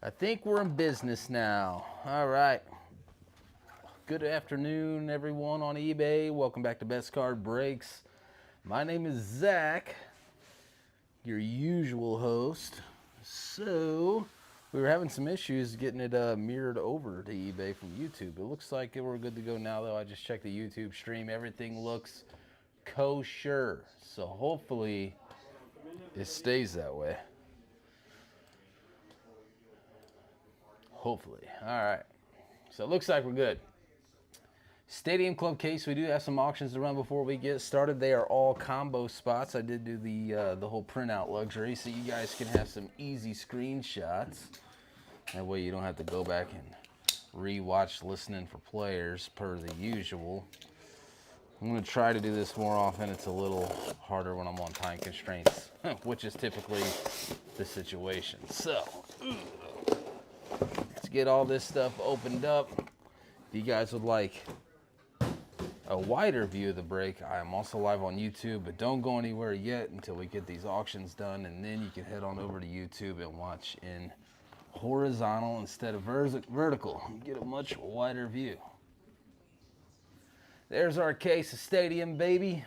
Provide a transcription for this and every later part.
I think we're in business now. All right. Good afternoon, everyone on eBay. Welcome back to Best Card Breaks. My name is Zach, your usual host. So, we were having some issues getting it mirrored over to eBay from YouTube. It looks like we're good to go now, though. I just checked the YouTube stream. Everything looks kosher. So, hopefully, it stays that way. Hopefully. All right. So it looks like we're good. Stadium Club case, we do have some auctions to run before we get started. They are all combo spots. I did do the whole printout luxury so you guys can have some easy screenshots. That way you don't have to go back and re-watch listening for players per the usual. I'm going to try to do this more often. It's a little harder when I'm on time constraints, which is typically the situation. So, let's get all this stuff opened up. If you guys would like a wider view of the break, I am also live on YouTube, but don't go anywhere yet until we get these auctions done, and then you can head on over to YouTube and watch in horizontal instead of vertical. You get a much wider view. There's our case of Stadium, baby.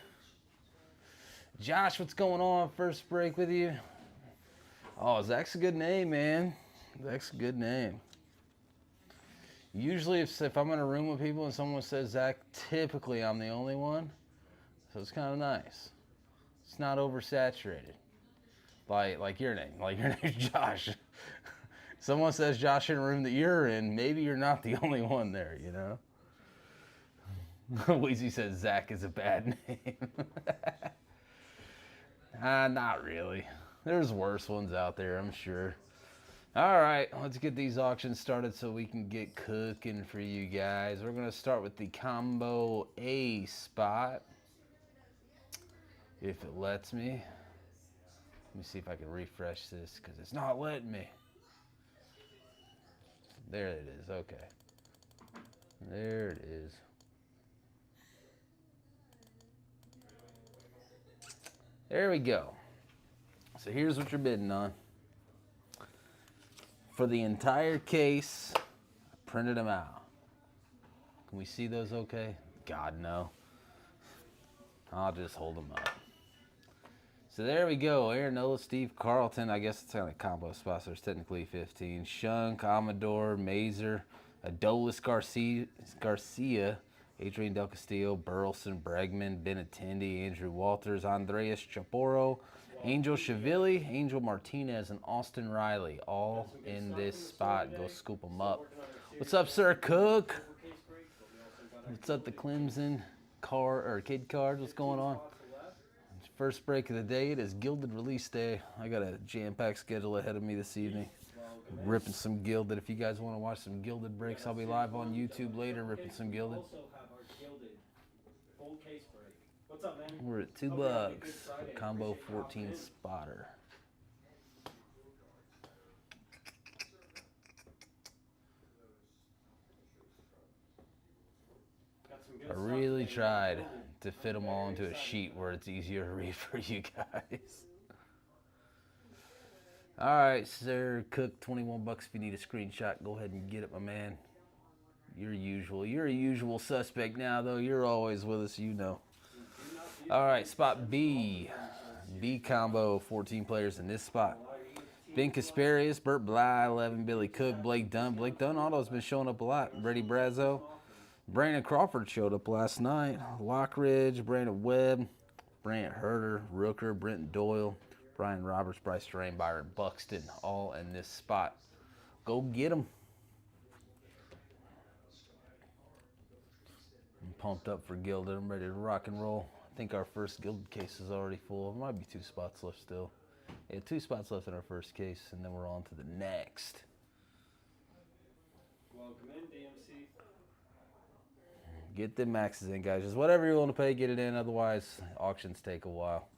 Josh, what's going on? First break with you. Oh, Zach's a good name, man. Zach's a good name. Usually if I'm in a room with people and someone says Zach, typically I'm the only one. So it's kind of nice. It's not oversaturated. Like your name. Like your name's Josh. Someone says Josh in a room that you're in, maybe you're not the only one there, you know? Weezy says Zach is a bad name. Not really. There's worse ones out there, I'm sure. All right, let's get these auctions started so we can get cooking for you guys. We're going to start with the Combo A spot, if it lets me. Let me see if I can refresh this because it's not letting me. There it is, okay. There it is. There we go. So here's what you're bidding on. For the entire case, I printed them out. Can we see those okay? God, no. I'll just hold them up. So there we go. Aaron Nola, Steve Carlton. I guess it's kind of combo spots. There's technically 15. Shunk, Amador, Mazer, Adolis Garcia, Adrian Del Castillo, Burleson, Bregman, Benintendi, Andrew Walters, Andreas Chaporro, Angel Shavili, Angel Martinez, and Austin Riley, all in this spot. Go scoop them up. What's up, Sir Cook? What's up, the Clemson kid cards? What's going on? First break of the day. It is Gilded Release Day. I got a jam-packed schedule ahead of me this evening. I'm ripping some Gilded. If you guys want to watch some Gilded breaks, I'll be live on YouTube later ripping some Gilded. What's up, man? We're at $2 for combo 14 spotter. I really tried to fit them all into a sheet where it's easier to read for you guys. All right, Sir Cook, 21 bucks if you need a screenshot. Go ahead and get it, my man. You're a usual suspect now, though. You're always with us, you know. All right, spot B. B combo, 14 players in this spot. Ben Kasparius, Burt Bly, 11, Billy Cook, Blake Dunn. Blake Dunn auto's been showing up a lot. Brady Brazo. Brandon Crawford showed up last night. Lockridge, Brandon Webb, Brant Herter, Rooker, Brenton Doyle, Brian Roberts, Bryce Terrain, Byron Buxton, all in this spot. Go get them. I'm pumped up for Gilded. I'm ready to rock and roll. I think our first Gilded case is already full. There might be 2 spots left still. Yeah, 2 spots left in our first case, and then we're on to the next. Welcome in, DMC. Get the maxes in, guys. Just whatever you're willing to pay, get it in. Otherwise, auctions take a while.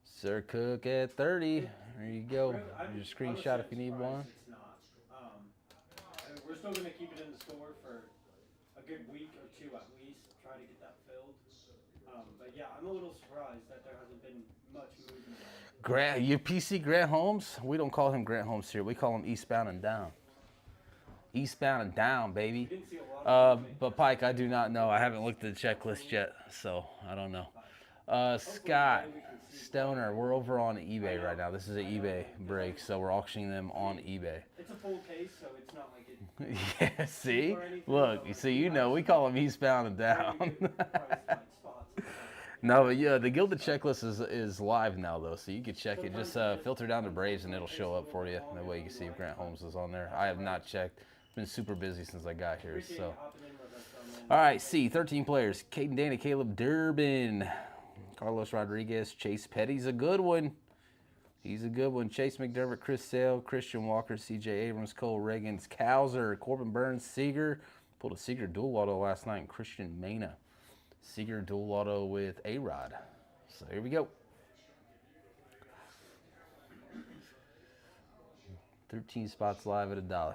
Sir Cook at 30. There you go. Your screenshot if you need one. It's not. We're still going to keep it in the store for a good week or two at least, try to get that filled. But yeah, I'm a little surprised that there hasn't been much movement on it. Your PC Grant Holmes? We don't call him Grant Holmes here. We call him Eastbound and Down. Eastbound and Down, We baby. didn't see a lot of movement But Pike, I do not know. I haven't looked at the checklist yet, so I don't know. Scott Stoner, we're over on eBay right now. This is an eBay break, so we're auctioning them on eBay. It's a full case, so it's not like it. Yeah, see? Look, you see, you know, we call them Eastbound and Down. No, but yeah, the Gilded checklist is live now, though, so you can check it. Just filter down to Braves, and it'll show up for you. That way you can see if Grant Holmes is on there. I have not checked. Been super busy since I got here, so. All right, C, 13 players. Caden Danny, Caleb Durbin, Carlos Rodriguez, Chase Petty's a good one. He's a good one. Chase McDermott, Chris Sale, Christian Walker, C.J. Abrams, Cole Reagans, Cowser, Corbin Burns, Seager. Pulled a Seager dual auto last night, and Christian Mena. Seager dual auto with A-Rod. So here we go. 13 spots live at $1.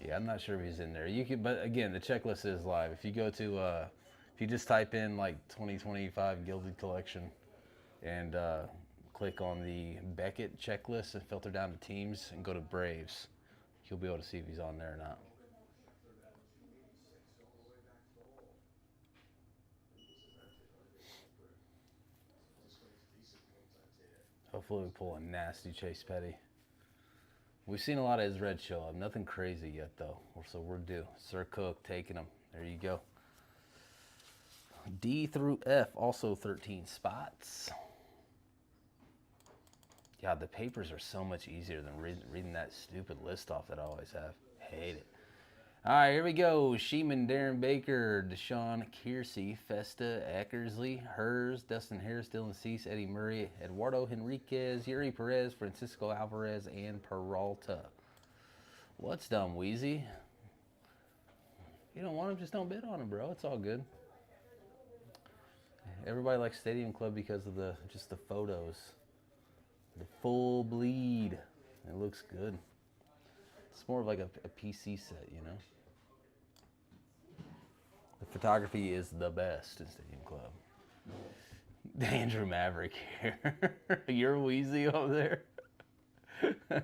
Yeah, I'm not sure if he's in there. You can, but again, the checklist is live. If you go to, if you just type in like 2025 Gilded Collection and click on the Beckett checklist and filter down to teams and go to Braves, you'll be able to see if he's on there or not. Hopefully we pull a nasty Chase Petty. We've seen a lot of his red show up. Nothing crazy yet, though. So we're due. Sir Cook taking him. There you go. D through F, also 13 spots. Yeah, the papers are so much easier than reading that stupid list off that I always have. Hate it. All right, here we go. Sheeman, Darren Baker, Deshaun Kiersey, Festa, Eckersley, Hers, Dustin Harris, Dylan Cease, Eddie Murray, Eduardo Henriquez, Yuri Perez, Francisco Alvarez, and Peralta. What's dumb, Wheezy? You don't want him, just don't bid on him, bro. It's all good. Everybody likes Stadium Club because of just the photos. The full bleed. It looks good. It's more of like a PC set, you know? The photography is the best in Stadium Club. Andrew Maverick here. You're Wheezy over there?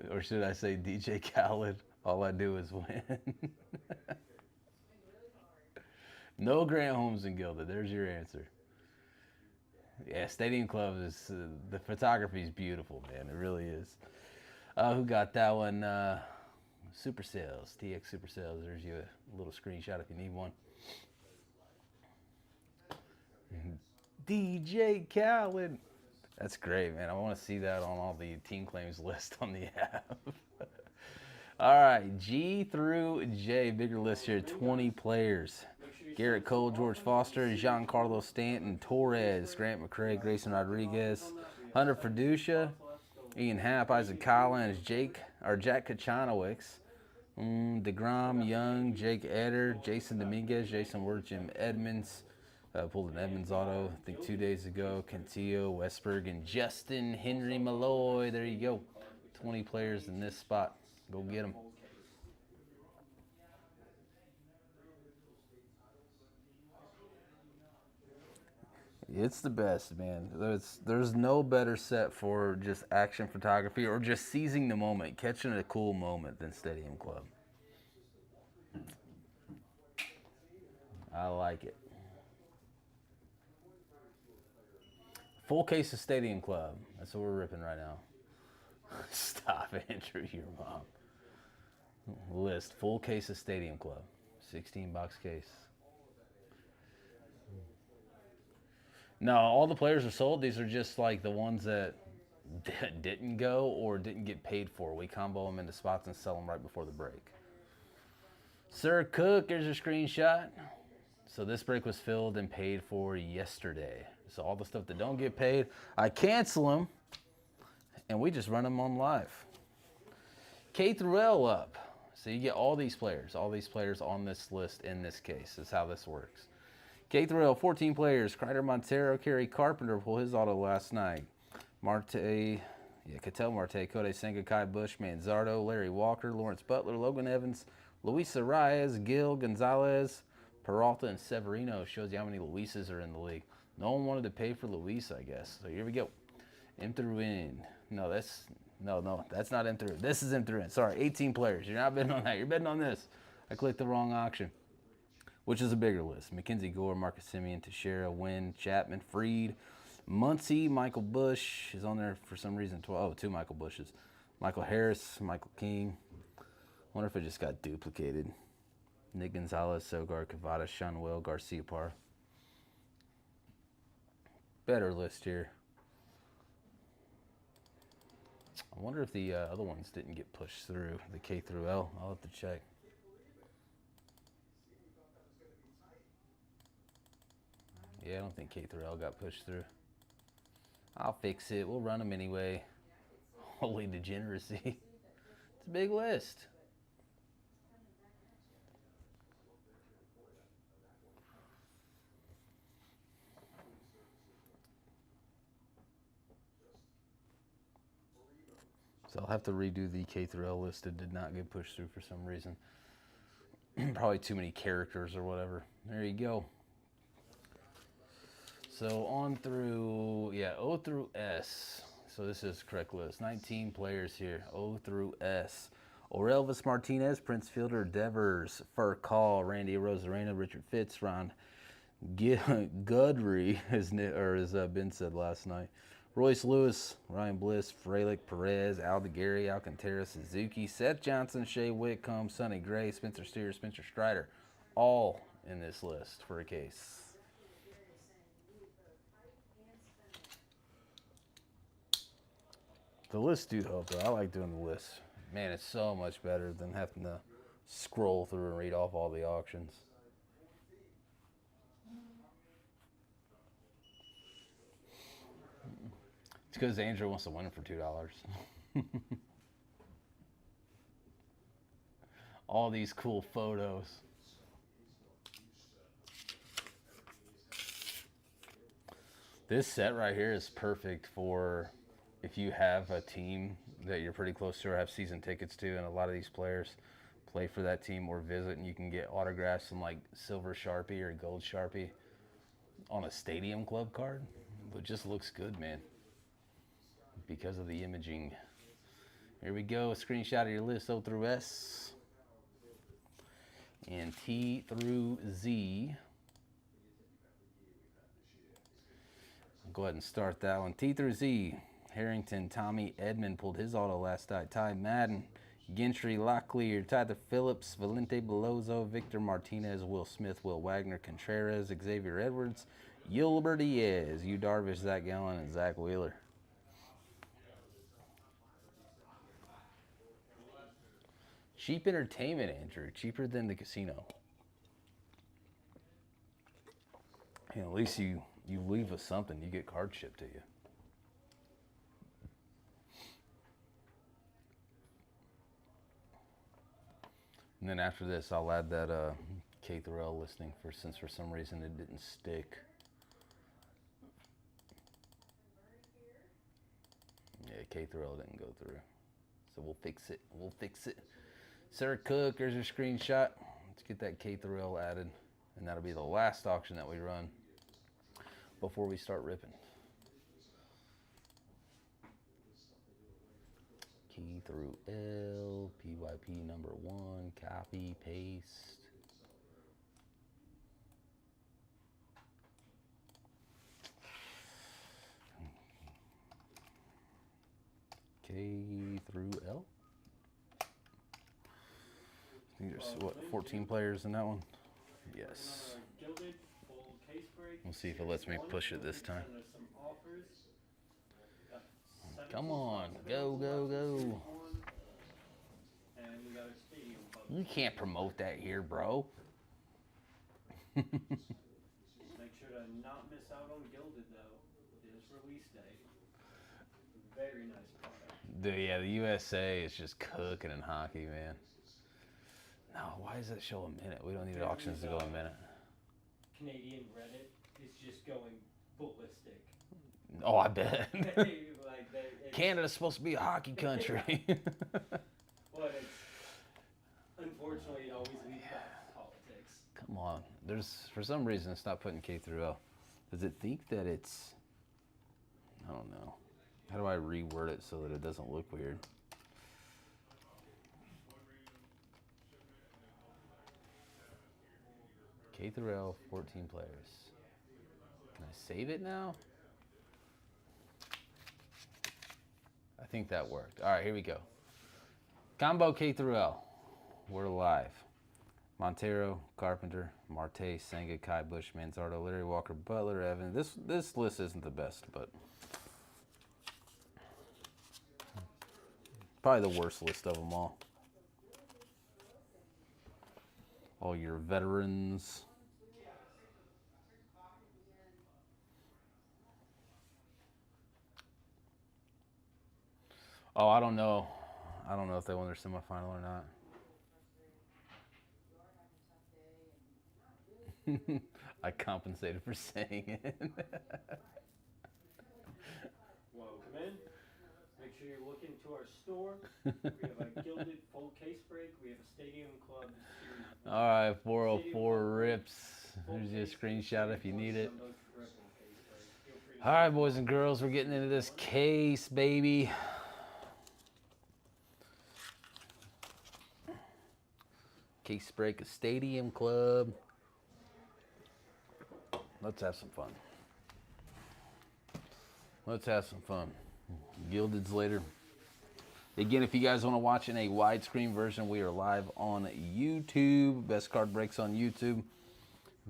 Or should I say DJ Khaled? All I do is win. No Grant Holmes and Gilded. There's your answer. Yeah, Stadium Club is, the photography is beautiful, man. It really is. Who got that one? Super Sales, TX Super Sales. There's you a little screenshot if you need one. DJ Khaled. That's great, man. I want to see that on all the team claims list on the app. All right, G through J, bigger list here, 20 players. Garrett Cole, George Foster, Giancarlo Stanton, Torres, Grant McCray, Grayson Rodriguez, Hunter Fiducia, Ian Happ, Isaac Collins, Jack Kachanowicz, DeGrom, Young, Jake Eder, Jason Dominguez, Jason Wirt, Jim Edmonds. Pulled an Edmonds auto, I think 2 days ago. Cantillo, Westberg, and Justin Henry Malloy. There you go. 20 players in this spot. Go get them. It's the best, man. There's no better set for just action photography or just seizing the moment, catching a cool moment than Stadium Club. I like it. Full case of Stadium Club. That's what we're ripping right now. Stop, Andrew, your mom. List, full case of Stadium Club. 16-box case. No, all the players are sold. These are just like the ones that didn't go or didn't get paid for. We combo them into spots and sell them right before the break. Sir Cook, here's your screenshot. So this break was filled and paid for yesterday. So all the stuff that don't get paid, I cancel them, and we just run them on live. K through L up. So you get all these players on this list in this case. Is how this works. K through L, 14 players. Crider Montero, Kerry Carpenter pulled his auto last night. Marte, Yeah, Cattell Marte, Cody Senga, Kai Bush, Manzardo, Larry Walker, Lawrence Butler, Logan Evans, Luis Arias, Gil, Gonzalez, Peralta, and Severino. Shows you how many Luises are in the league. No one wanted to pay for Luis, I guess. So here we go. M through N. No, that's not M through. This is M through N. Sorry, 18 players. You're not betting on that. You're betting on this. I clicked the wrong auction, which is a bigger list. Mackenzie Gore, Marcus Simeon, Teixeira, Wynn, Chapman, Freed, Muncie, Michael Bush is on there for some reason. 12. Oh, two Michael Bushes. Michael Harris, Michael King. Wonder if it just got duplicated. Nick Gonzalez, Sogar, Cavada, Shunwell, Garcia Parr. Better list here. I wonder if the other ones didn't get pushed through, the K through L. I'll have to check. Yeah, I don't think K through L got pushed through. I'll fix it. We'll run them anyway. Holy degeneracy. It's a big list. So I'll have to redo the K through L list. It did not get pushed through for some reason. Probably too many characters or whatever. There you go. So on through, yeah, O through S. So this is the correct list. 19 players here, O through S. Orelvis Martinez, Prince Fielder, Devers, Furcall, Randy Rosarena, Richard Fitz, Ron Gudry, as Ben said last night. Royce Lewis, Ryan Bliss, Frelick, Perez, Aldegary, Alcantara, Suzuki, Seth Johnson, Shea Whitcomb, Sonny Gray, Spencer Steer, Spencer Strider, all in this list for a case. The lists do help, though. I like doing the lists. Man, it's so much better than having to scroll through and read off all the auctions. It's because Andrew wants to win it for $2. All these cool photos. This set right here is perfect for if you have a team that you're pretty close to or have season tickets to, and a lot of these players play for that team or visit, and you can get autographs in like silver Sharpie or gold Sharpie on a stadium club card. It just looks good, man, because of the imaging. Here we go, a screenshot of your list, O through S and T through Z. I'll go ahead and start that one. T through Z. Harrington, Tommy Edmond pulled his auto last night. Ty Madden, Gentry, Locklear, Tyler Phillips, Valente Belozo, Victor Martinez, Will Smith, Will Wagner, Contreras, Xavier Edwards, Yulbert Diaz, Yu Darvish, Zach Gallen, and Zach Wheeler. Cheap entertainment, Andrew. Cheaper than the casino. And at least you leave us something. You get cards shipped to you. And then after this, I'll add that K through L listing since for some reason it didn't stick. Yeah, K through L didn't go through. So we'll fix it. We'll fix it. Sarah Cook, there's your screenshot. Let's get that K through L added. And that'll be the last auction that we run before we start ripping. K through L, PYP number 1, copy, paste. K through L. I think there's, what, 14 players in that one? Yes. We'll see if it lets me push it this time. Come on, go, go, go. You can't promote that here, bro. Make sure to not miss out on Gilded, though. It is release day. Very nice product. Yeah, the USA is just cooking in hockey, man. No, why does it show a minute? We don't need auctions to go a minute. Canadian Reddit is just going ballistic. Oh, I bet. Like it's, Canada's supposed to be a hockey country. but it's unfortunately it always leads back to politics. Come on. For some reason it's not putting K through L. Does it think that it's, I don't know. How do I reword it so that it doesn't look weird? K through L, 14 players. Can I save it now? I think that worked. All right, here we go. Combo K through L. We're live. Montero, Carpenter, Marte, Senga, Kai Bush, Manzardo, Larry Walker, Butler, Evan. This list isn't the best, but probably the worst list of them all. All your veterans. Oh, I don't know. I don't know if they won their semifinal or not. I compensated for saying it. Well, come in. Make sure you look into our store. We have a gilded full case break. We have a Stadium Club series. All right, 404 rips. Here's your screenshot if you need it. All right, boys and girls, we're getting into this case, baby. Case break, a Stadium Club. Let's have some fun. Let's have some fun. Gilded's later. Again, if you guys want to watch in a widescreen version, we are live on YouTube. Best card breaks on YouTube.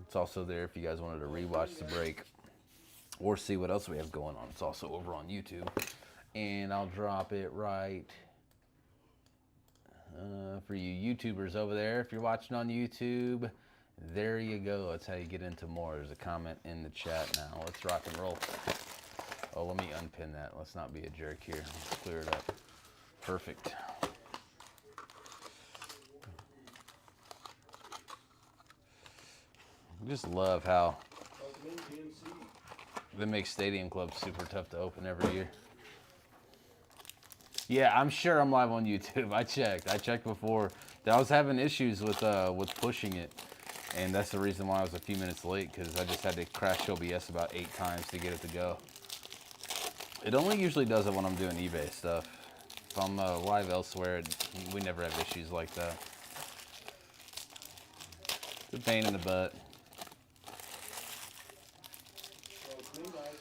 It's also there if you guys wanted to rewatch the break or see what else we have going on. It's also over on YouTube. And I'll drop it right for you YouTubers over there. If you're watching on YouTube, there you go. That's how you get into more. There's a comment in the chat now. Let's rock and roll. Oh, let me unpin that. Let's not be a jerk here. Let's clear it up. Perfect. I just love how they make Stadium Club super tough to open every year. Yeah, I'm sure I'm live on YouTube. I checked before. I was having issues with pushing it, and that's the reason why I was a few minutes late, because I just had to crash OBS about 8 times to get it to go. It only usually does it when I'm doing eBay stuff. If I'm live elsewhere, we never have issues like that. It's a pain in the butt.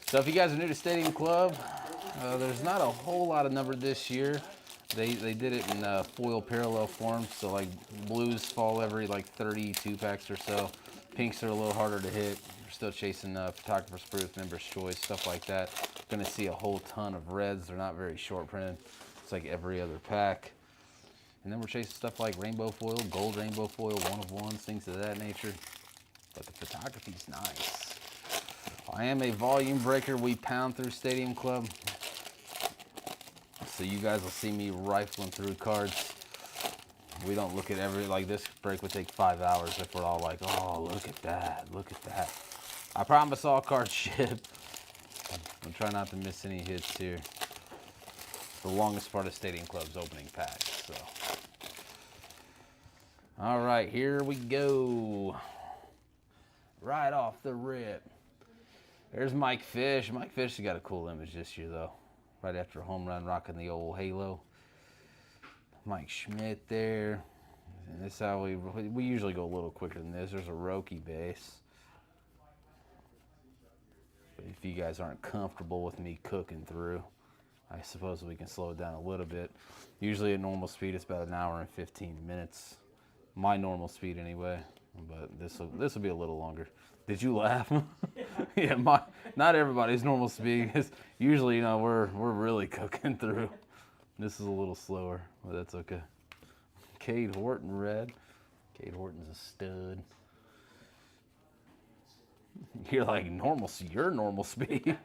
So if you guys are new to Stadium Club, there's not a whole lot of number this year. They did it in foil parallel form, so like blues fall every like 32 packs or so. Pinks are a little harder to hit. We're still chasing photographer's proof, member's choice, stuff like that. Gonna see a whole ton of reds. They're not very short printed. It's like every other pack. And then we're chasing stuff like rainbow foil, gold rainbow foil, one of ones, things of that nature. But the photography's nice. I am a volume breaker. We pound through Stadium Club. So you guys will see me rifling through cards. We don't look at like this break would take 5 hours if we're all like, oh, look at that, look at that. I promise all cards ship. I'm trying not to miss any hits here. The longest part of Stadium Club's opening packs, so. All right, here we go. Right off the rip. There's Mike Fish. Mike Fish has got a cool image this year, though. Right after a home run, rocking the old halo. Mike Schmidt there. And this is how we usually go a little quicker than this. There's a Roki base. But if you guys aren't comfortable with me cooking through, I suppose we can slow it down a little bit. Usually at normal speed, it's about 1 hour and 15 minutes. My normal speed anyway, but this will be a little longer. Did you laugh? Yeah, not everybody's normal speed. Usually, you know, we're really cooking through. This is a little slower, but that's okay. Cade Horton red. Cade Horton's a stud. You're like normal, your normal speed.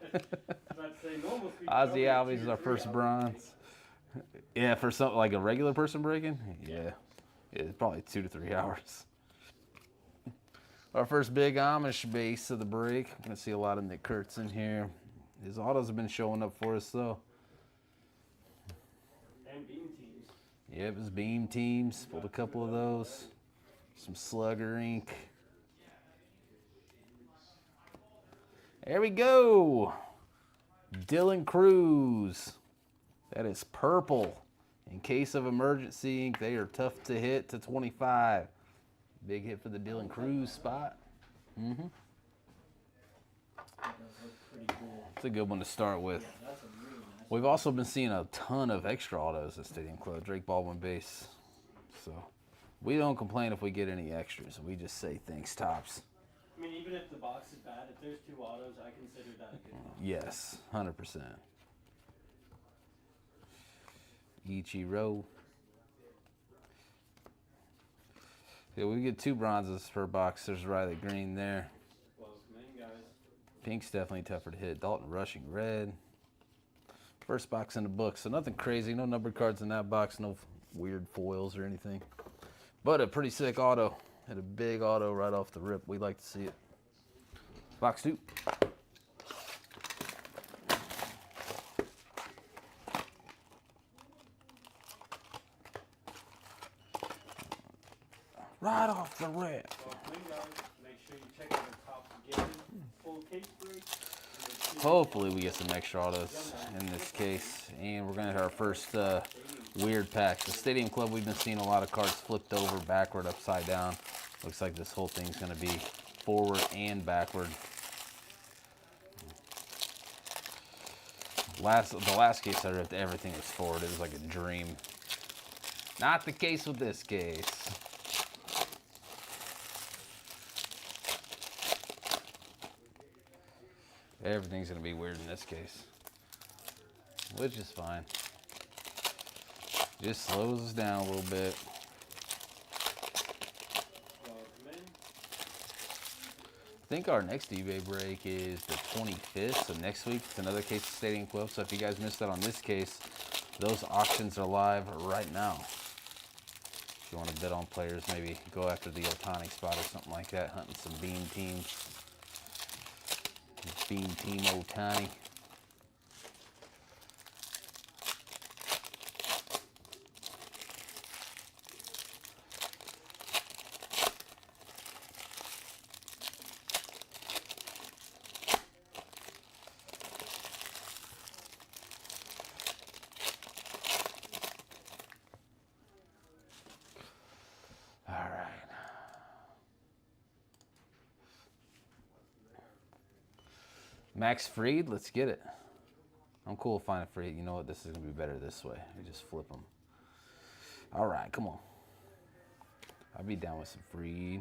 Ozzy Albies is our first bronze. Yeah, for something like a regular person breaking. Yeah, it's probably 2 to 3 hours. Our first big Amish base of the break. I'm going to see a lot of Nick Kurtz in here. His autos have been showing up for us, though. And beam teams. Yep, his beam teams. Pulled a couple of those. Some Slugger ink. There we go. Dylan Cruz. That is purple. In case of emergency ink, they are tough to hit to 25. Big hit for the Dylan Cruz spot. That does look pretty cool. It's a good one to start with. Yeah, that's a really nice We've also been seeing a ton of extra autos at Stadium Club. Drake Baldwin base. So we don't complain if we get any extras. We just say thanks, Tops. I mean, even if the box is bad, if there's 2 autos, I consider that a good box. Yes, 100%. Ichiro. Yeah, we get 2 bronzes per box. There's Riley Green there. Welcome in, guys. Pink's definitely tougher to hit. Dalton Rushing red. First box in the book, so nothing crazy. No numbered cards in that box. No weird foils or anything. But a pretty sick auto. Had a big auto right off the rip. We'd like to see it. Box 2. Right off the rip. Welcome in, guys. Make sure you check out the Topps Given full case break. Hopefully we get some extra autos in this case. And we're going to hit our first weird pack. The Stadium Club, we've been seeing a lot of cards flipped over, backward, upside down. Looks like this whole thing's going to be forward and backward. The last case I ripped, everything was forward. It was like a dream. Not the case with this case. Everything's going to be weird in this case, which is fine. Just slows us down a little bit. Welcome in. I think our next eBay break is the 25th, so next week it's another case of Stadium Club. So if you guys missed out on this case, those auctions are live right now. If you want to bid on players, maybe go after the Otani spot or something like that, hunting some beam teams. Beam Team Otani. All right. Max Fried, let's get it. I'm cool with finding Fried. You know what? This is going to be better this way. We just flip them. All right, come on. I'll be down with some Fried.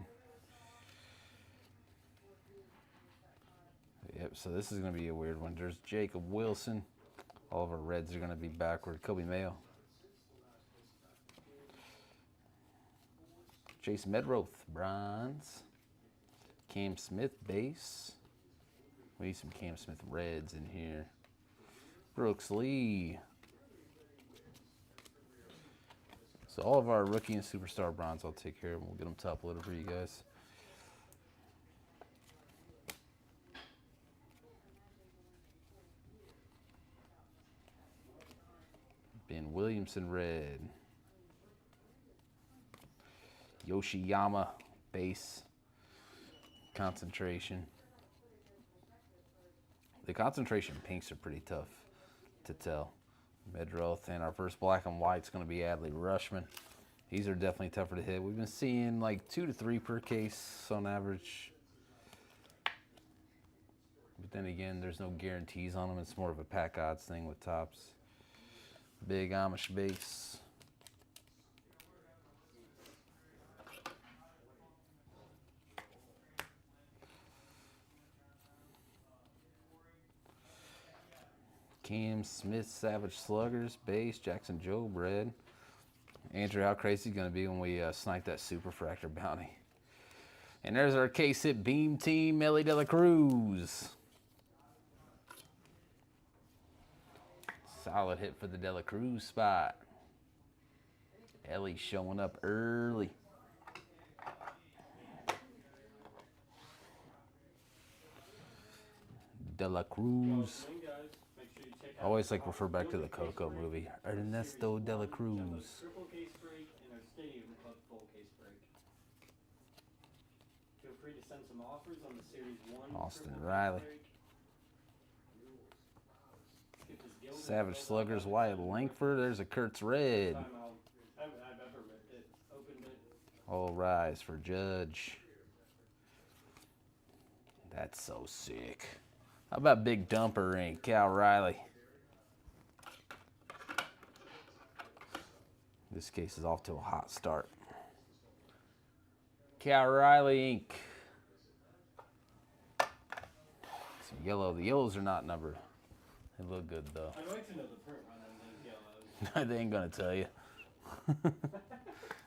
Yep, so this is going to be a weird one. There's Jacob Wilson. All of our reds are going to be backward. Kobe Mayo. Chase Medroth, bronze. Cam Smith, base. We need some Cam Smith reds in here. Brooks Lee. So all of our rookie and superstar bronze I'll take care of, and we'll get them top loaded for you guys. Ben Williamson red. Yoshiyama base. Concentration. The concentration pinks are pretty tough to tell. Medroth, and our first black and white is going to be Adley Rushman. These are definitely tougher to hit. We've been seeing like 2 to 3 per case on average. But then again, there's no guarantees on them. It's more of a pack odds thing with Tops. Big Amish base. Cam Smith, Savage Sluggers, base, Jackson Jobe, red. Andrew, how crazy is going to be when we snipe that Superfractor bounty. And there's our case hit beam team, Ellie De La Cruz. Solid hit for the De La Cruz spot. Ellie showing up early. de la Cruz. Come in, guys. Make sure you check I out always our like refer back to the Gilded case Coco break, movie. our Ernesto Series de la 1 jumbo Cruz. triple case break, and our Stadium Club full case break. Feel free to send some offers on the Series 1 Austin triple Riley. case break. Get this Gilded Savage filled up. Sluggers, I've been Wyatt sending Langford. There's a Kurtz Red. time I've ever ripped it, opened it. All rise for Judge. That's so sick. How about Big Dumper Ink, Cal Riley? This case is off to a hot start. Cal Riley ink. Some yellow. The yellows are not numbered. They look good though. I'd like to know the print run on those yellows. They ain't gonna tell you.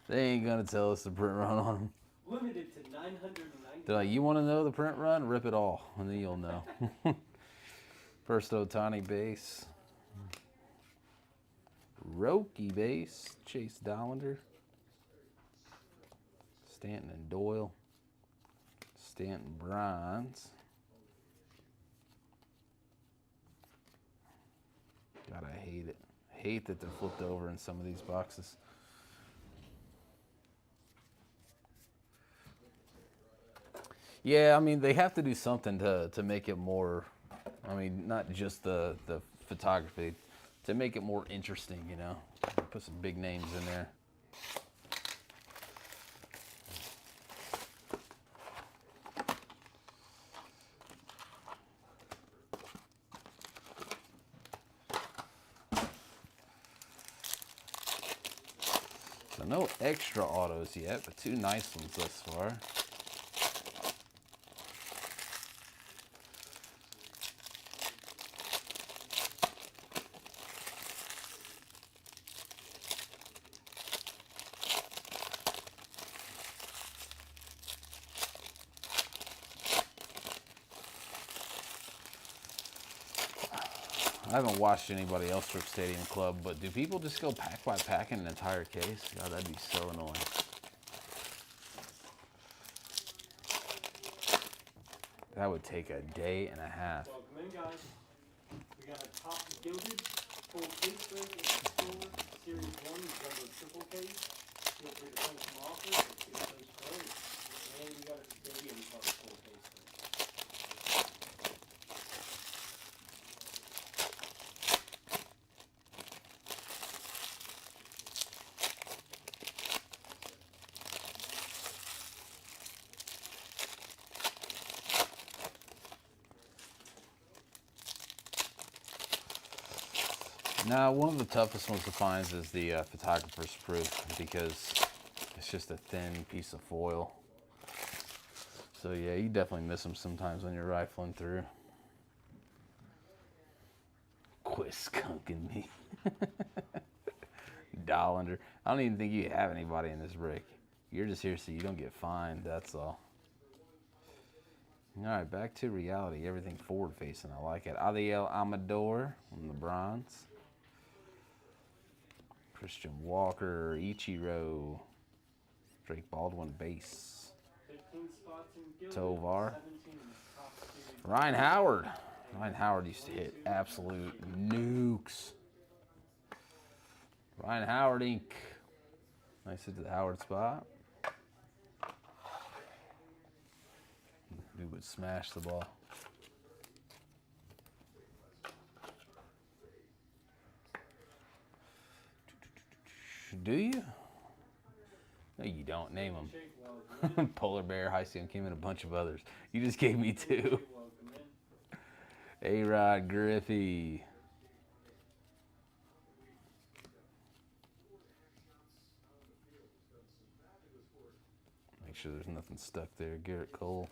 They ain't gonna tell us the print run on them. Limited to 990. They're like, you want to know the print run? Rip it all, and then you'll know. First Otani base. Roki base. Chase Dollander. Stanton and Doyle. Stanton bronze. God, I hate it. I hate that they're flipped over in some of these boxes. Yeah, I mean, they have to do something to make it more, I mean, not just the photography, to make it more interesting, you know. Put some big names in there. So no extra autos yet, but two nice ones thus far. I haven't watched anybody else rip Stadium Club, but do people just go pack by pack in an entire case? God, that'd be so annoying. That would take a day and a half. Welcome in, guys. We got a top gilded full case break in the store. Series 1 jumbo triple case. Feel free to send some offers and see if those close. And we got a Stadium Club full case break. Now, one of the toughest ones to find is the photographer's proof because it's just a thin piece of foil. So yeah, you definitely miss them sometimes when you're rifling through. Quit skunking me. Dollander. I don't even think you have anybody in this break. You're just here so you don't get fined, that's all. All right, back to reality. Everything forward facing. I like it. Adiel Amador on the bronze. Christian Walker, Ichiro. Drake Baldwin base. 15 spots in gilded. Tovar. 17 in the top series. Ryan Howard. Ryan Howard used to hit absolute nukes. Ryan Howard Inc. Nice hit to the Howard spot. Dude would smash the ball. Do you? No, you don't. Name them. Shake, welcome in. Polar Bear, High Skim, Kim, and a bunch of others. You just gave me two. Welcome in. A-Rod Griffey. Make sure there's nothing stuck there. Garrett Cole.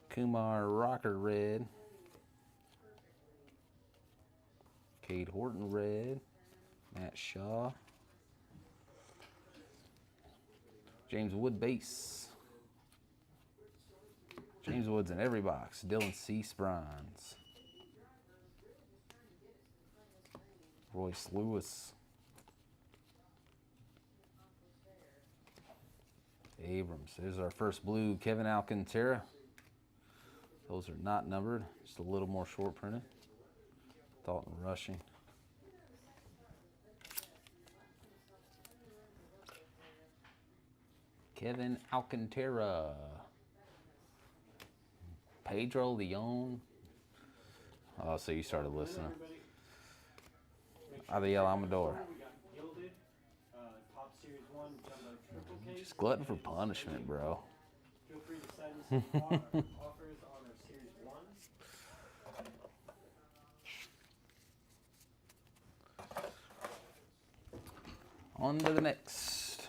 Kumar Rocker Red. Cade Horton Red. Matt Shaw. James Wood base. James Wood's in every box. Dylan Cease bronze. Royce Lewis. Abrams. There's our first blue Kevin Alcantara. Those are not numbered, just a little more short printed. Dalton Rushing. Kevin Alcantara. Pedro Leon. Oh, so you started listening. Adiel Amador. We got gilded, top series 1 jumbo triple case. Just glutton for punishment, bro. Feel free to send some offers on our series 1. On to the next.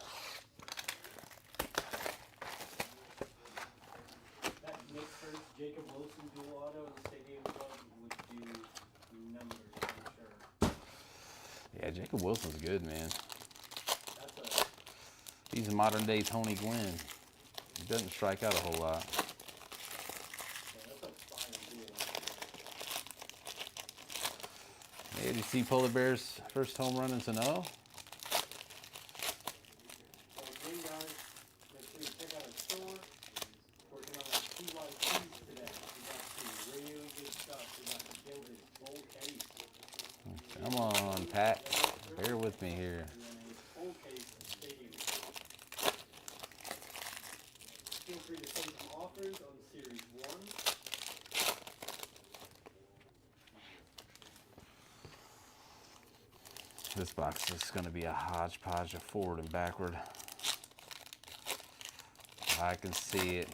That Nick Hurst, Jacob Wilson dual auto in the Stadium Club would do numbers, I'm sure. Yeah, Jacob Wilson's good, man. That's a He's a modern day Tony Gwynn. He doesn't strike out a whole lot. fire dual. Hey, did you see Polar Bear's first home run in Sano? So again, guys, make sure you check out our store. Working on our PYPs today. We got some really good stuff. We got the gilded full case. Come on, Pat. Bear with me here. And then a full case of Stadium. Feel free to send some offers on Series 1. This box is going to be a hodgepodge of forward and backward. I can see it.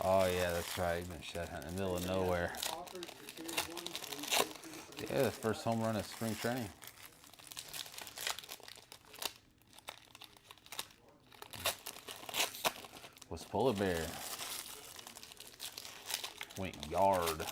Oh yeah, that's right. You've been shut in the middle of nowhere. Offers for Series 1. So feel free to Yeah, the first home run of spring training. Was Polar Bear. Went yard.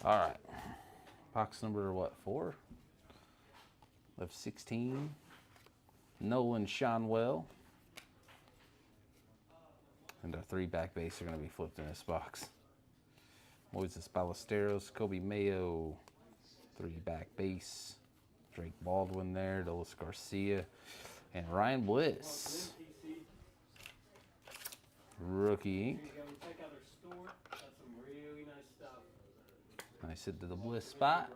All right. Box number what, 4? Of 16. Nolan Shanwell. And our 3 back base are going to be flipped in this box. Moises Ballesteros, Kobe Mayo, 3 back base. Drake Baldwin there, Dolis Garcia, and Ryan Bliss. Rookie ink. Here you go. Check out our store. Got some really nice stuff. Nice hit to the Bliss spot.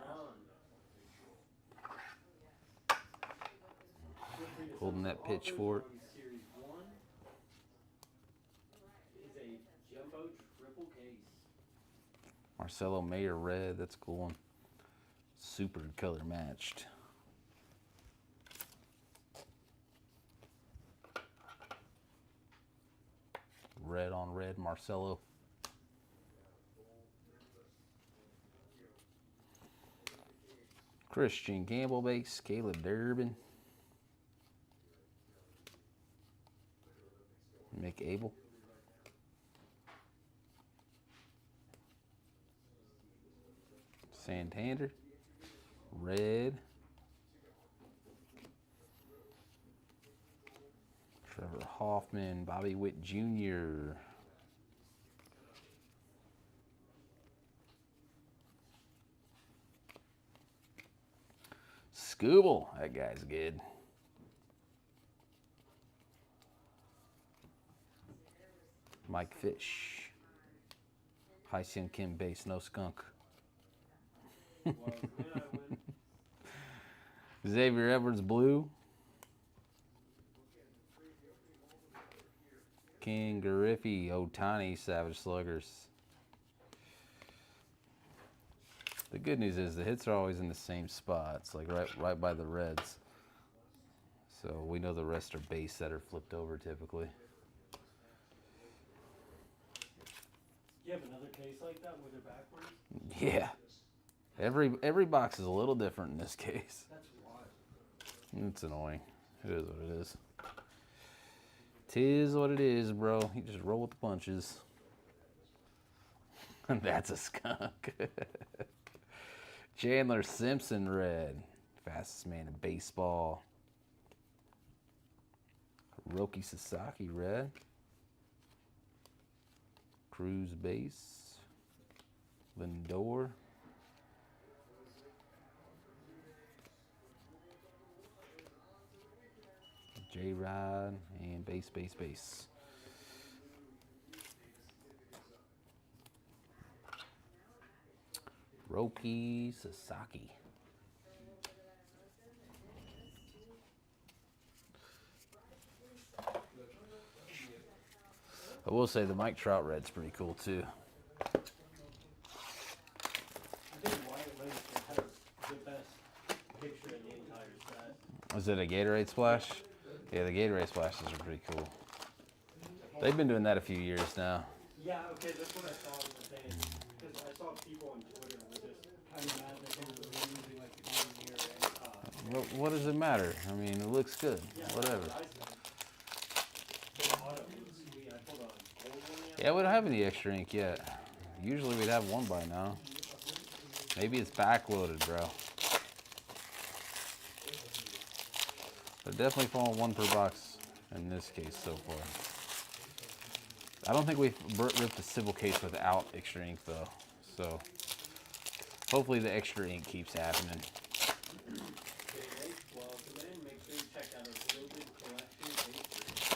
Holding that pitchfork. Series 1 is a jumbo triple case. Marcelo Mayer red, that's a cool one. Super color matched. Red on red, Marcelo. Christian Gamble base, Caleb Durbin. Mick Abel. Santander. Red. Trevor Hoffman, Bobby Witt Jr. Scooble, that guy's good. Mike Fish. Hysun Kim base, no skunk. Xavier Edwards blue. King Griffey, Otani, Savage Sluggers. The good news is the hits are always in the same spots, like right by the reds. So we know the rest are base that are flipped over typically. You have another case like that where they're backwards? Yeah. Every box is a little different in this case. That's wild. It's annoying. It is what it is. 'Tis what it is, bro. You just roll with the punches. That's a skunk. Chandler Simpson red. Fastest man in baseball. Roki Sasaki red. Cruz base. Lindor. J-Rod and base. Roki Sasaki. I will say the Mike Trout red's pretty cool too. I think Wyatt Livingston has the best picture in the entire set. Was it a Gatorade splash? Yeah, the Gatorade splashes are pretty cool. They've been doing that a few years now. Yeah, okay, that's what I saw in the thing. Because I saw people on Twitter were just kind of mad that they were using like the one year. What does it matter? I mean, it looks good. Yeah, Whatever. that's what I said. The auto was sweet. I pulled a gold one the Yeah, we don't have any extra ink yet. Usually we'd have one by now. Maybe it's backloaded, bro. They're definitely falling one per box in this case so far. I don't think we've ripped the Civil case without extra ink though. So hopefully the extra ink keeps happening. Okay, well, come in, make sure you check out our Gilded Collection page.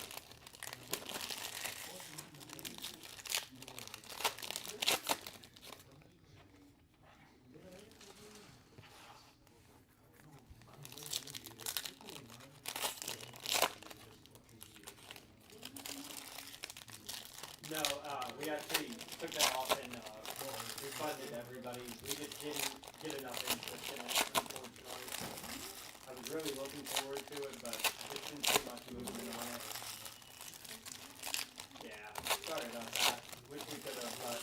No, we actually took that off and refunded everybody. We just didn't get enough interest in it, unfortunately. I was really looking forward to it, but just didn't see much movement on it. Yeah, sorry about that. Wish we could have, but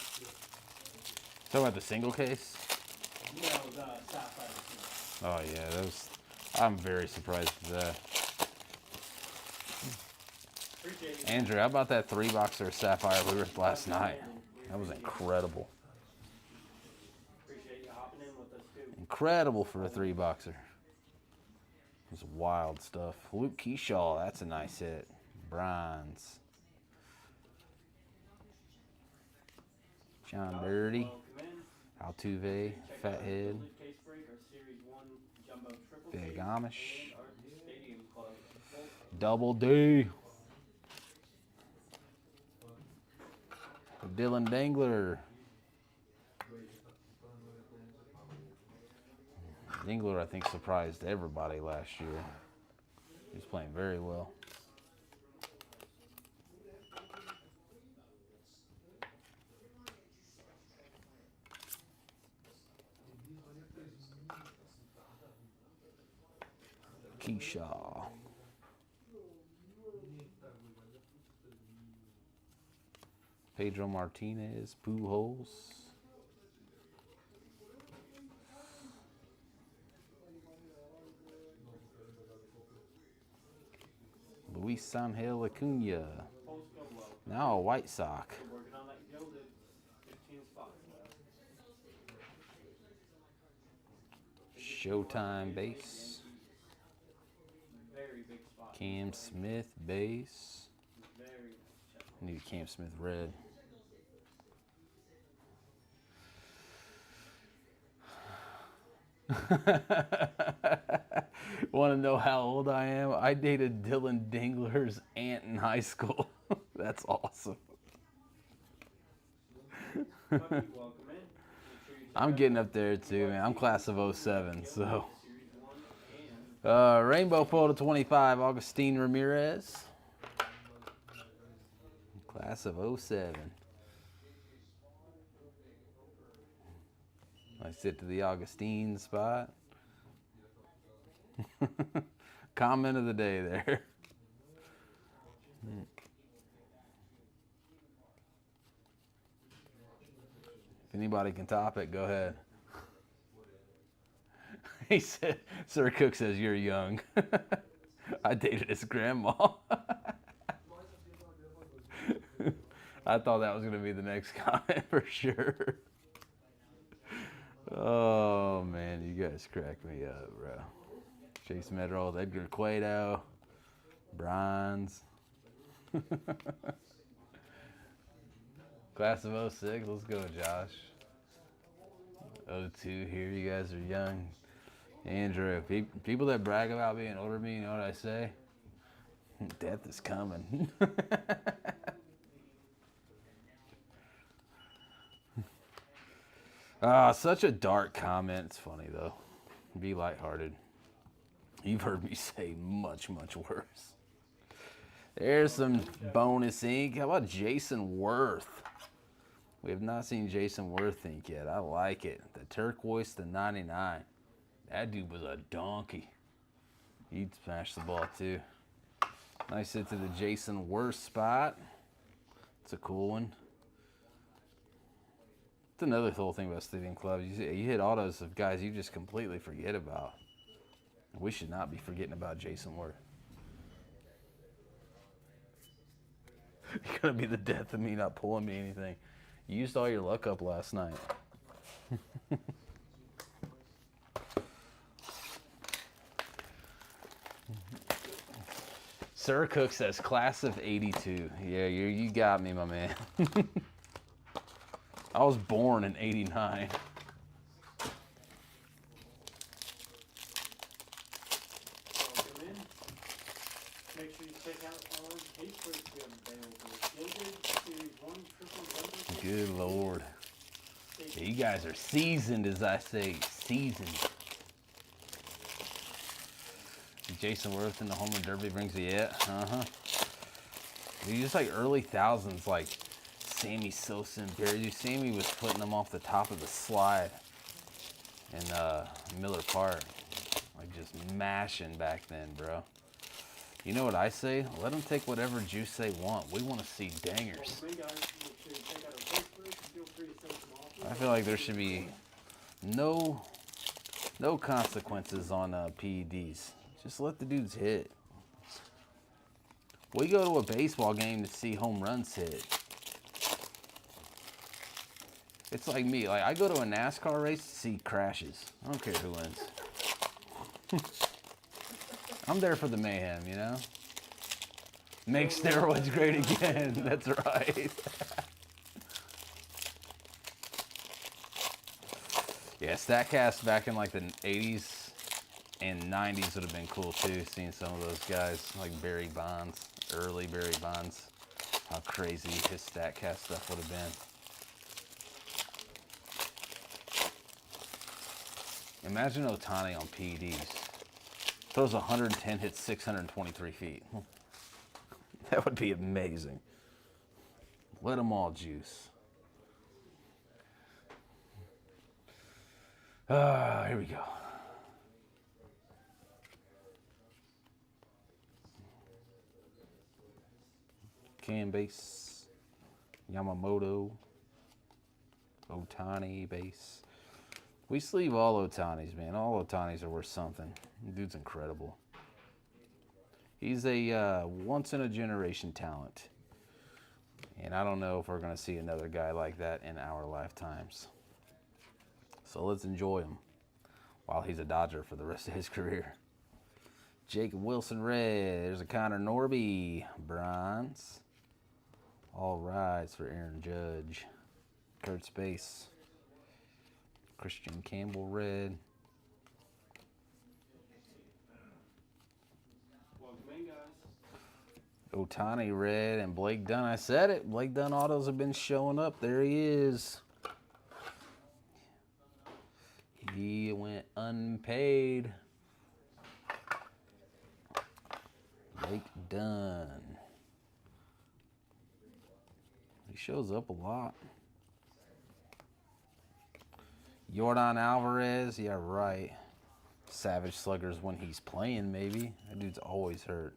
Talking about the single case? no, the Sapphire. Oh yeah, those. I'm very surprised at that. Appreciate you. Andrew, how about that 3-boxer Sapphire we ripped last night? That was incredible. Appreciate you hopping in with us too. Incredible for a 3-boxer. It was wild stuff. Luke Keyshaw, that's a nice hit. Bronze. John Dirty. Welcome in. Altuve, Check out Fat our Head, Gilded Case Break, our Series 1 Jumbo Triple Big Case, Amish, and our Stadium Club. Double D. Dylan Dangler. Dangler, I think, surprised everybody last year. He was playing very well. Keyshaw. Pedro Martinez, Pujols. Luis Angel Acuna. Now a White Sox. We're working on that Gilded, 15 spots left. Showtime base. Very big spot. Cam Smith base. Very nice check. Need Cam Smith red. Want to know how old I am? I dated Dylan Dangler's aunt in high school. That's awesome. Welcome in. Make sure you check I'm out getting up there too, man. I'm class of 07, so. Series 1 and Rainbow Photo 25, Augustine Ramirez. Class of 07. I sit to the Augustine spot. Comment of the day there. If anybody can top it, go ahead. He said, Sir Cook says you're young. I dated his grandma. I thought that was going to be the next comment for sure. Oh, man, you guys crack me up, bro. Chase Medrold, Edgar Cueto, Bronze. Class of 06, let's go, Josh. 02 here, you guys are young. Andrew, people that brag about being older than me, you know what I say? Death is coming. Such a dark comment. It's funny, though. Be lighthearted. You've heard me say much, much worse. There's some bonus ink. How about Jason Worth? We have not seen Jason Worth ink yet. I like it. The turquoise to 99. That dude was a donkey. He'd smash the ball, too. Nice hit to the Jason Worth spot. It's a cool one. It's another cool thing about Stadium Club. You hit autos of guys you just completely forget about. We should not be forgetting about Jason Worth. You're going to be the death of me not pulling me anything. You used all your luck up last night. Sir Cook says, class of 82. Yeah, you got me, my man. I was born in 89. Make sure you check out our case breaks we have available. Gilded Series 1 triple number. Good Lord. Yeah, you guys are seasoned, as I say. Seasoned. Jason Worth in the Home Run Derby brings the Dude, just like early thousands, like Sammy Sosa and Barry. Dude, Sammy was putting them off the top of the slide in Miller Park. Like just mashing back then, bro. You know what I say? Let them take whatever juice they want. We want to see dangers. I feel like there should be no consequences on PEDs. Just let the dudes hit. We go to a baseball game to see home runs hit. It's like me. Like I go to a NASCAR race to see crashes. I don't care who wins. I'm there for the mayhem, you know? Make steroids great again. That's right. Yeah, StatCast back in like the 80s and 90s would have been cool too, seeing some of those guys like Barry Bonds, early Barry Bonds. How crazy his StatCast stuff would have been. Imagine Ohtani on PEDs. Throws 110, hits 623 feet. That would be amazing. Let them all juice. Here we go. Can base. Yamamoto. Ohtani base. We sleeve all Ohtanis, man. All Ohtanis are worth something. Dude's incredible. He's a once-in-a-generation talent. And I don't know if we're going to see another guy like that in our lifetimes. So let's enjoy him while he's a Dodger for the rest of his career. Jacob Wilson, red. There's a Connor Norby, bronze. All rides for Aaron Judge. Kurt Space. Christian Campbell, red. Ohtani, red, and Blake Dunn. I said it. Blake Dunn autos have been showing up. There he is. He went unpaid. Blake Dunn. He shows up a lot. Yordan Alvarez, yeah, right. Savage Sluggers when he's playing, maybe. That dude's always hurt.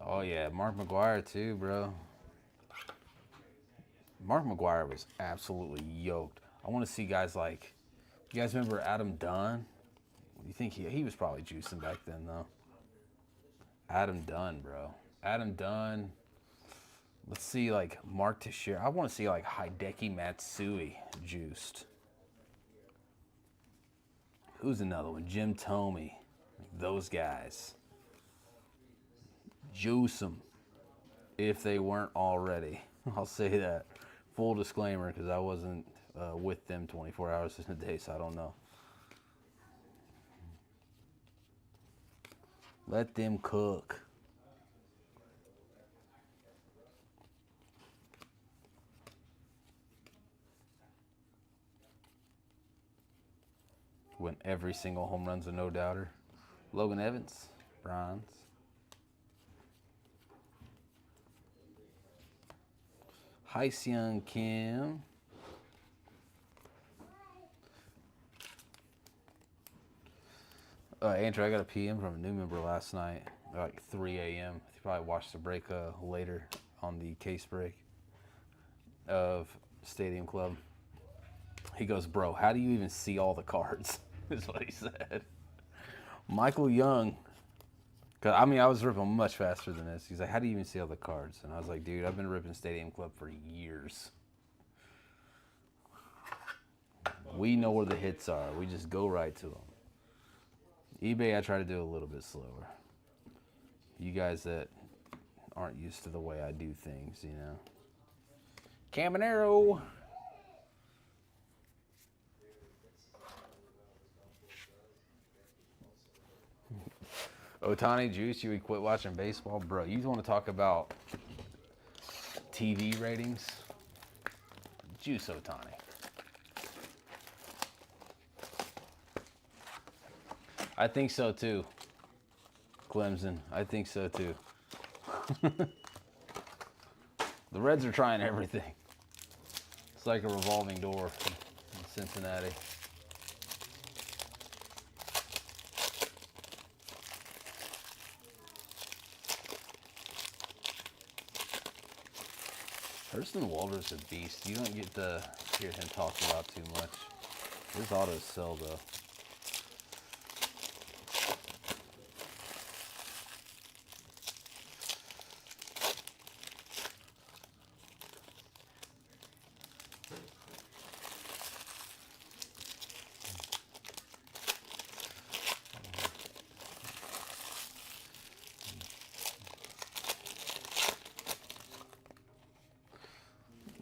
Oh, yeah, Mark McGwire, too, bro. Mark McGwire was absolutely yoked. I want to see guys like You guys remember Adam Dunn? You think he was probably juicing back then, though. Adam Dunn, bro. Adam Dunn. Let's see, like, Mark Teixeira. I want to see, like, Hideki Matsui juiced. Who's another one? Jim Tomey. Those guys. Juice them if they weren't already. I'll say that. Full disclaimer, because I wasn't with them 24 hours in a day, so I don't know. Let them cook. When every single home run's a no-doubter. Logan Evans, bronze. Hyseung Kim. Andrew, I got a PM from a new member last night, like 3 a.m. He probably watched the break later on the case break of Stadium Club. He goes, bro, how do you even see all the cards? Is what he said. Michael Young. Cause I mean, I was ripping much faster than this. He's like, how do you even see all the cards? And I was like, dude, I've been ripping Stadium Club for years. We know where the hits are. We just go right to them. eBay, I try to do a little bit slower. You guys that aren't used to the way I do things, you know. Caminero. Otani juice, you would quit watching baseball? Bro, you want to talk about TV ratings? Juice Otani. I think so too. Clemson, I think so too. The Reds are trying everything. It's like a revolving door in Cincinnati. Hurston Walder's a beast. You don't get to hear him talk about too much. His autos sell though.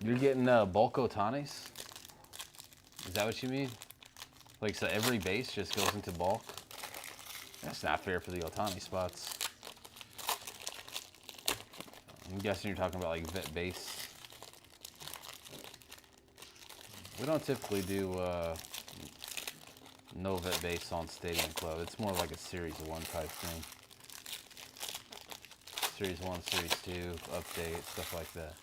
You're getting bulk Otanis? Is that what you mean? Like, so every base just goes into bulk? That's not fair for the Otani spots. I'm guessing you're talking about like vet base. We don't typically do no vet base on Stadium Club. It's more like a Series 1 type thing. Series 1, Series 2, update, stuff like that.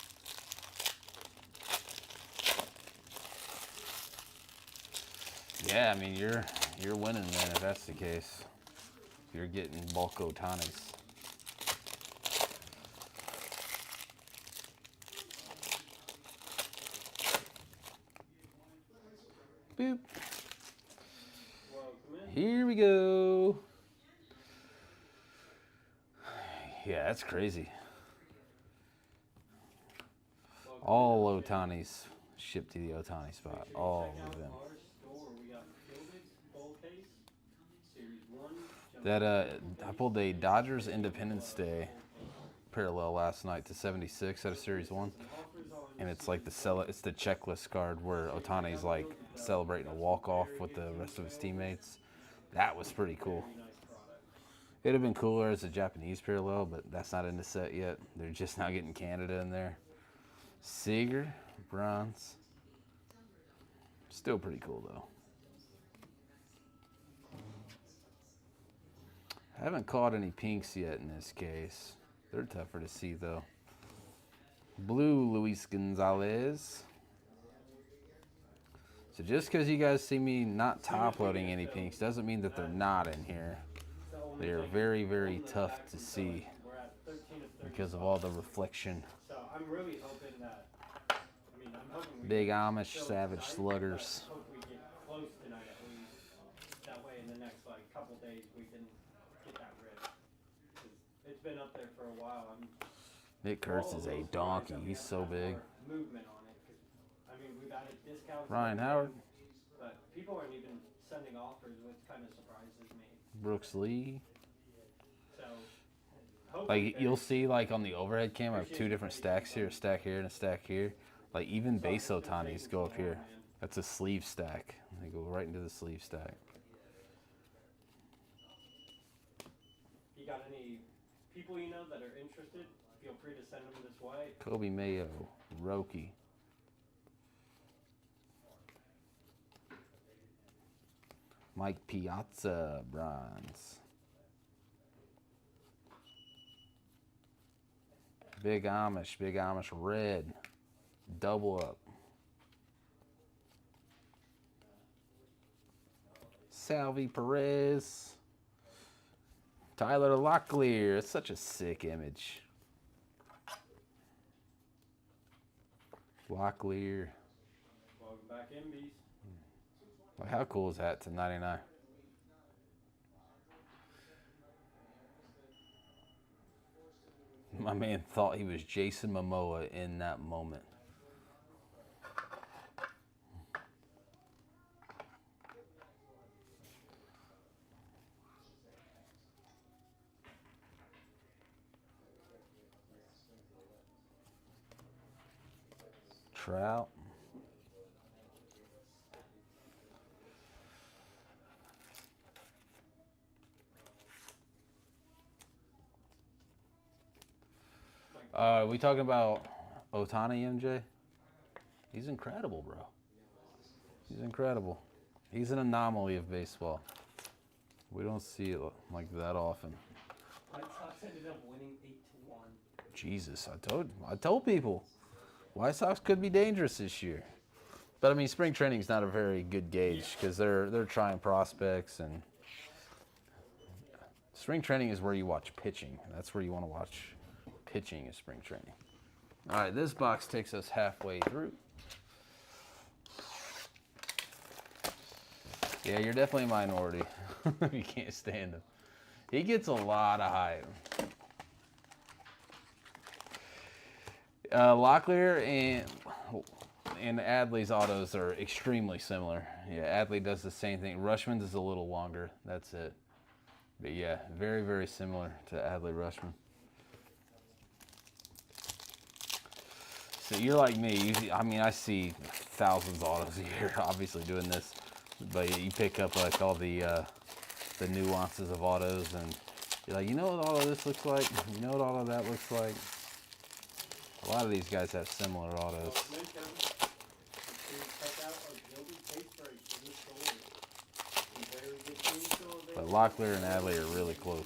Yeah, I mean, you're winning, man, if that's the case. You're getting bulk Otanis. Boop. Here we go. Yeah, that's crazy. All Otanis shipped to the Otani spot. All of them. That I pulled a Dodgers Independence Day parallel last night to 76 out of Series 1. And it's like it's the checklist card where Otani's like celebrating a walk-off with the rest of his teammates. That was pretty cool. It'd have been cooler as a Japanese parallel, but that's not in the set yet. They're just now getting Canada in there. Seager, bronze. Still pretty cool though. Haven't caught any pinks yet in this case. They're tougher to see though. Blue Luis Gonzalez. So just because you guys see me not top loading any pinks doesn't mean that they're not in here. They are very, very tough to see because of all the reflection. Big Amish Savage Sluggers. next like couple days we can get that ripped. 'Cause it's been up there for a while. Nick Kurtz is a donkey. He's so big. Movement on it. 'Cause, I mean, we've added discounts. Ryan Howard. But people aren't even sending offers, which kind of surprises me. Brooks Lee. So, like you'll see, like on the overhead cam, I have two different stacks here, a stack here and a stack here. Like even base Otanis go up here. That's a sleeve stack. They go right into the sleeve stack. If you got any people you know that are interested, feel free to send them this way. Kobe Mayo, Roki. Mike Piazza, bronze. Big Amish red. Double up. Salvi Perez. Tyler Locklear. It's such a sick image. Locklear. Welcome back, MBs. Like, how cool is that to 99? My man thought he was Jason Momoa in that moment. Trout. We talking about Ohtani, MJ? He's incredible, bro. He's incredible. He's an anomaly of baseball. We don't see it like that often. White Sox ended up winning 8-1. Jesus, I told people, White Sox could be dangerous this year. But I mean, spring training's not a very good gauge because they're trying prospects, and spring training is where you watch pitching. That's where you want to watch pitching is spring training. All right, this box takes us halfway through. Yeah, you're definitely a minority. You can't stand him. He gets a lot of hype. Locklear and Adley's autos are extremely similar. Yeah, Adley does the same thing. Rushman's is a little longer. That's it. But yeah, very, very similar to Adley Rushman. So you're like me. I mean, I see thousands of autos a year, obviously doing this. But you pick up like all the nuances of autos, and you're like, you know what all of this looks like? You know what all of that looks like? A lot of these guys have similar autos. But Locklear and Adley are really close.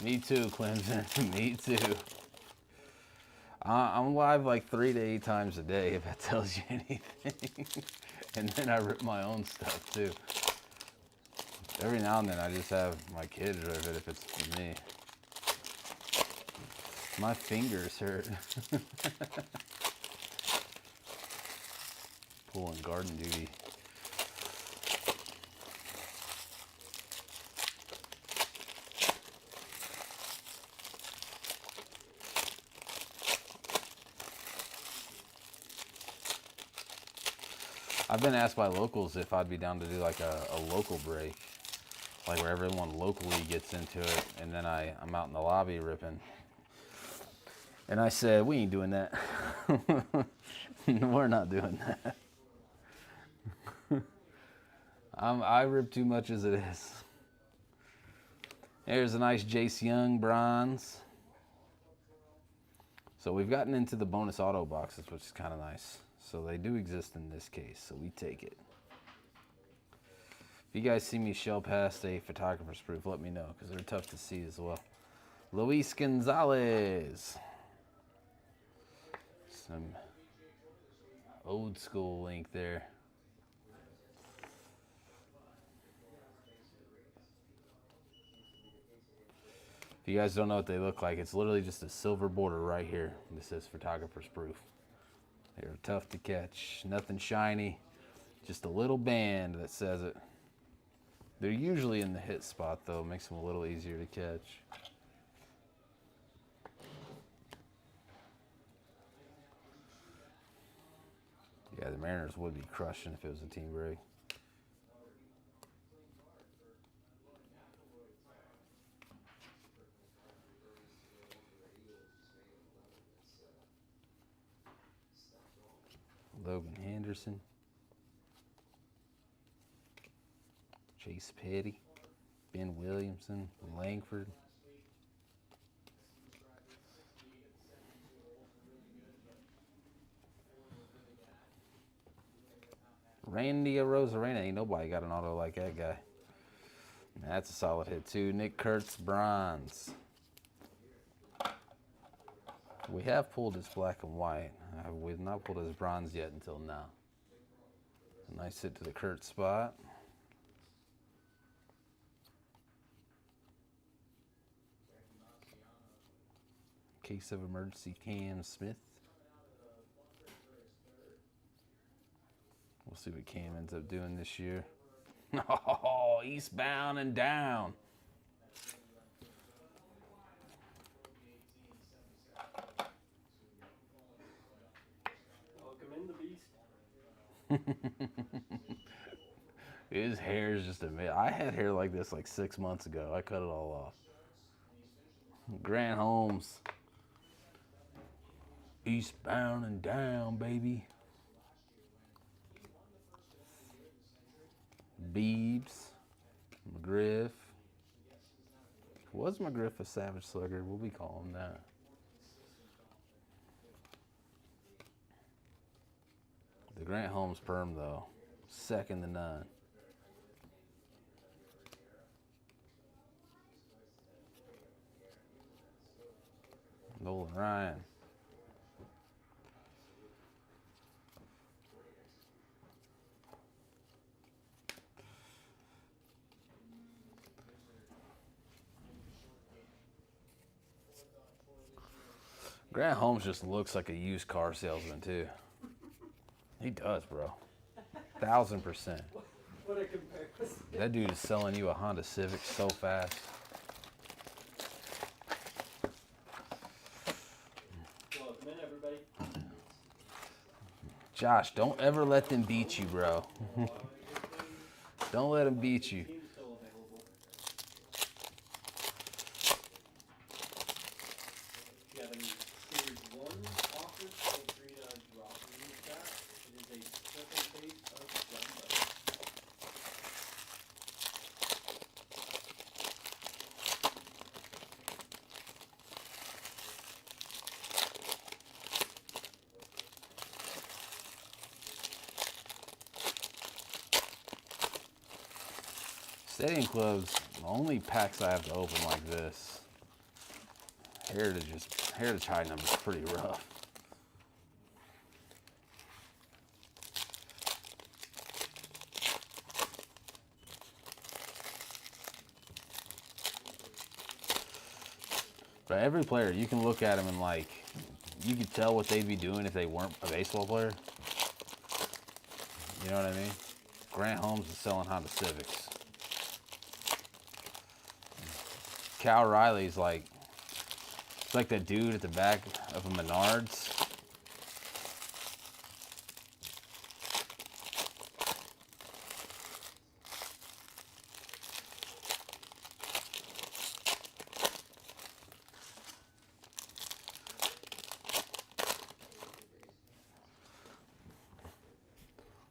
Me too, Clemson. Me too. I'm live like 3 to 8 times a day, if that tells you anything. And then I rip my own stuff too. Every now and then I just have my kids rip it if it's for me. My fingers hurt. Pulling garden duty. I've been asked by locals if I'd be down to do like a local break, like where everyone locally gets into it, and then I'm out in the lobby ripping. And I said, we ain't doing that. We're not doing that. I rip too much as it is. There's a nice Jace Young bronze. So we've gotten into the bonus auto boxes, which is kind of nice. So they do exist in this case, so we take it. If you guys see me shell past a photographer's proof, let me know, because they're tough to see as well. Luis Gonzalez. Some old school link there. If you guys don't know what they look like, it's literally just a silver border right here. This says photographer's proof. They're tough to catch. Nothing shiny. Just a little band that says it. They're usually in the hit spot though. Makes them a little easier to catch. Yeah, the Mariners would be crushing if it was a team rig. Logan Henderson. Chase Petty. Ben Williamson. Langford. Randy Arozarena. Ain't nobody got an auto like that guy. That's a solid hit too. Nick Kurtz, bronze. We have pulled his black and white. We've not pulled his bronze yet until now. A nice hit to the Kurtz spot. Case of emergency, Cam Smith. We'll see what Cam ends up doing this year. Oh, eastbound and down. Welcome in the beast. His hair is just amazing. I had hair like this like 6 months ago. I cut it all off. Grant Holmes. Eastbound and down, baby. Beebs. McGriff. Was McGriff a Savage Slugger? We'll be calling him that. The Grant Holmes perm, though, second to none. Nolan Ryan. Grant Holmes just looks like a used car salesman, too. He does, bro. 1000%. What a comparison. That dude is selling you a Honda Civic so fast. Welcome in, everybody. Josh, don't ever let them beat you, bro. Don't let them beat you. Team's still available. If you have any Series 1 offers, feel free to drop them in the chat. It is a triple case of Jumbo. Stadium Club's the only packs I have to open like this. Heritage high number is pretty rough. But every player, you can look at them and like, you could tell what they'd be doing if they weren't a baseball player. You know what I mean? Grant Holmes is selling Honda Civics. Cal Riley's like, it's like that dude at the back of a Menards.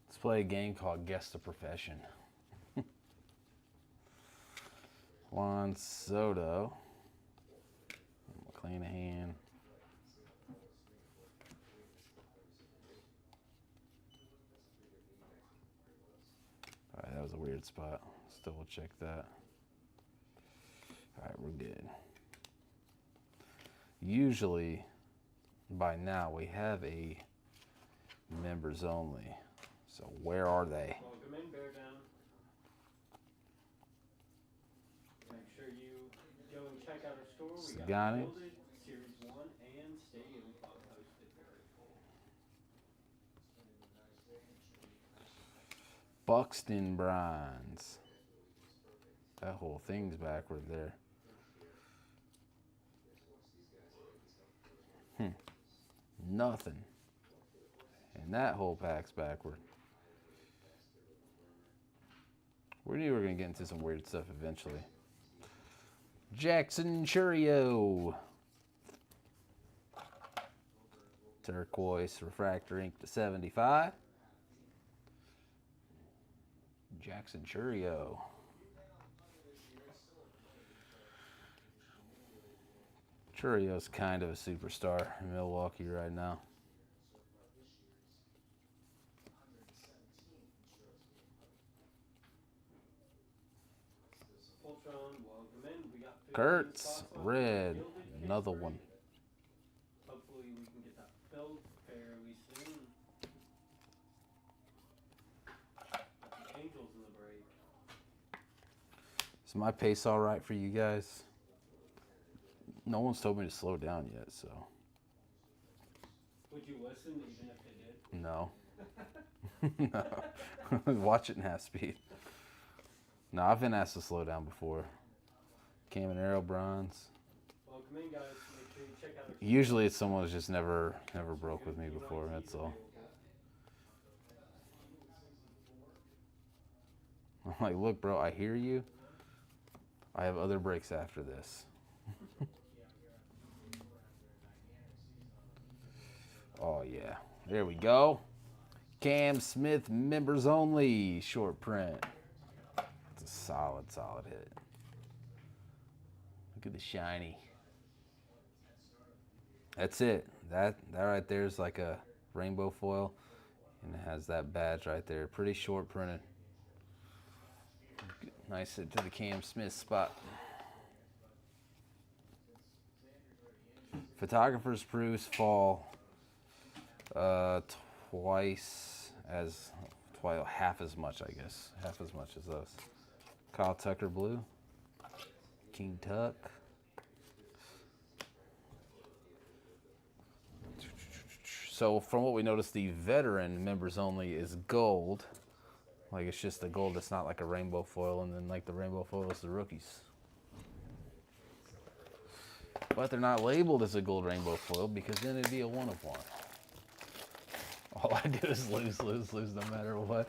Let's play a game called Guess the Profession. Juan Soto. McClanahan. Alright, that was a weird spot. Let's double check that. Alright, we're good. Usually, by now, we have a members only. So where are they? Welcome in, bear down. Make sure you go and check out our store. We got Sagani. Gilded, Series 1, and Stadium Club posted. Buxton bronze. That whole thing's backward there. Nothing. And that whole pack's backward. We knew we were going to get into some weird stuff eventually. Jackson Churio. Turquoise refractor ink to 75. Jackson Churio. Churio's kind of a superstar in Milwaukee right now. Kurtz, red, another one. Hopefully we can get that filled fairly soon. The Angels in the break. Is my pace all right for you guys? No one's told me to slow down yet, so. Would you listen even if they did? No. No. Watch it in half speed. No, I've been asked to slow down before. Caminero bronze. Well, come in, guys. Make sure you check out our Usually it's someone who's just never broke with me before, that's all. I'm like, look, bro, I hear you. I have other breaks after this. Oh, yeah. There we go. Cam Smith, members only, short print. It's a solid hit. Look at the shiny. That's it. That right there is like a rainbow foil, and it has that badge right there. Pretty short printed. Nice hit to the Cam Smith spot. Photographer's Proofs fall half as much, I guess. Half as much as those. Kyle Tucker blue. King Tuck. So from what we noticed, the veteran members only is gold. Like it's just the gold that's not like a rainbow foil, and then like the rainbow foil is the rookies. But they're not labeled as a gold rainbow foil because then it'd be a 1 of 1. All I do is lose no matter what.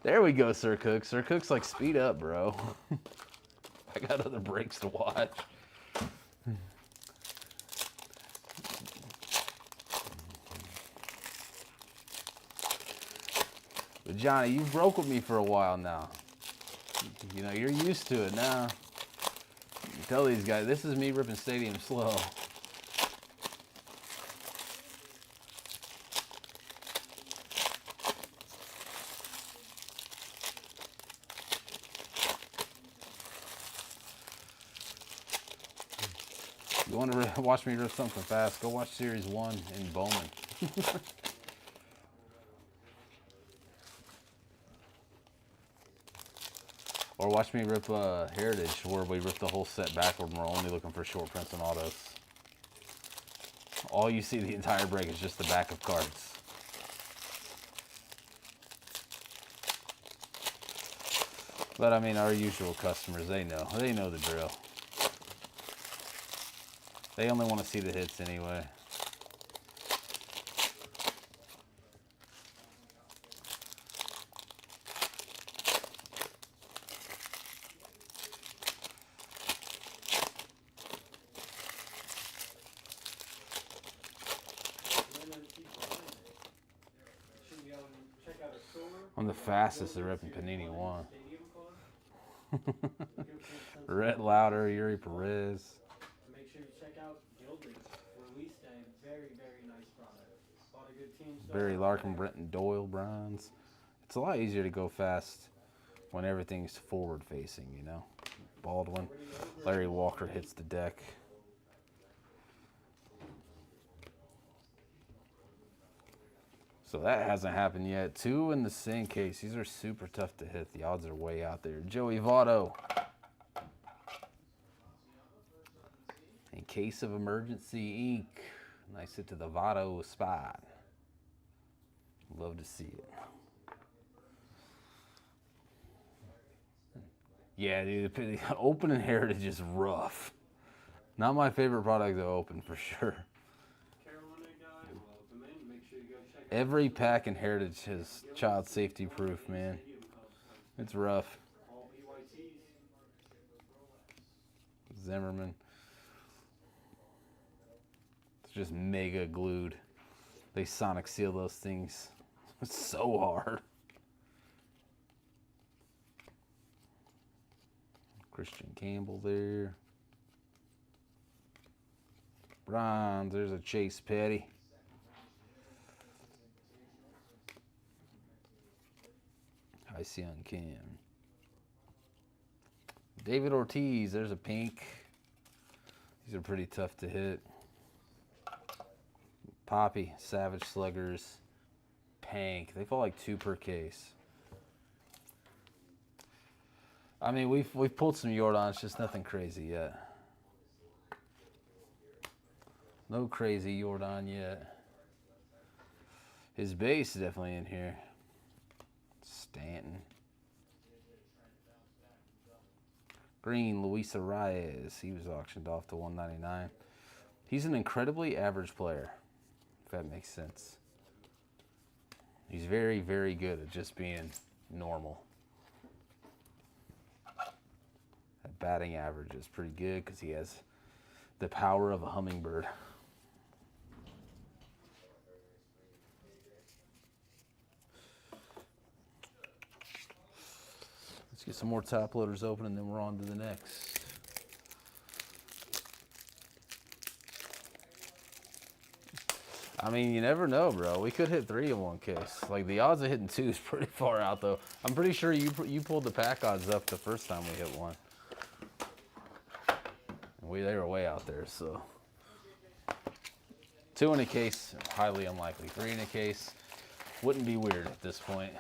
There we go, Sir Cook. Sir Cook's like, speed up, bro. I got other breaks to watch. But Johnny, you've broke with me for a while now. You know, you're used to it now. You tell these guys, this is me ripping Stadium slow. You want to watch me rip something fast, go watch Series 1 in Bowman. Or watch me rip Heritage, where we rip the whole set backward and we're only looking for short prints and autos. All you see the entire break is just the back of cards. But I mean, our usual customers, they know the drill. They only want to see the hits anyway. I'm the fastest at ripping Panini 1. Rhett Lauder, Yuri Perez. Make sure you check out Gilded. Release day, very nice product. A lot of good teams. Barry Larkin, Brenton Doyle, bronze. It's a lot easier to go fast when everything's forward facing, you know. Baldwin, Larry Walker hits the deck. So that hasn't happened yet. 2 in the same case. These are super tough to hit. The odds are way out there. Joey Votto. Case of Emergency ink. Nice hit to the Votto spot. Love to see it. Yeah, dude, the opening Heritage is rough. Not my favorite product to open for sure. Carolina guy, welcome in. Make sure you go check out Every pack in Heritage is child safety proof, man. It's rough. all PYTs. Zimmerman. It's just mega glued. They sonic seal those things. It's so hard. Christian Campbell there. Bronze, there's a Chase Petty. Hyseon Kim. David Ortiz, there's a pink. These are pretty tough to hit. Poppy, Savage Sluggers, Pank. They fall like 2 per case. I mean, we've pulled some Jordans, just nothing crazy yet. No crazy Jordan yet. His base is definitely in here. Stanton. Green, Luis Arias. He was auctioned off to $199. He's an incredibly average player, if that makes sense. He's very, very good at just being normal. That batting average is pretty good because he has the power of a hummingbird. Let's get some more top loaders open and then we're on to the next. I mean, you never know, bro. We could hit 3 in one case. Like, the odds of hitting 2 is pretty far out, though. I'm pretty sure you pulled the pack odds up the first time we hit 1. And they were way out there, so. 2 in a case, highly unlikely. 3 in a case, wouldn't be weird at this point.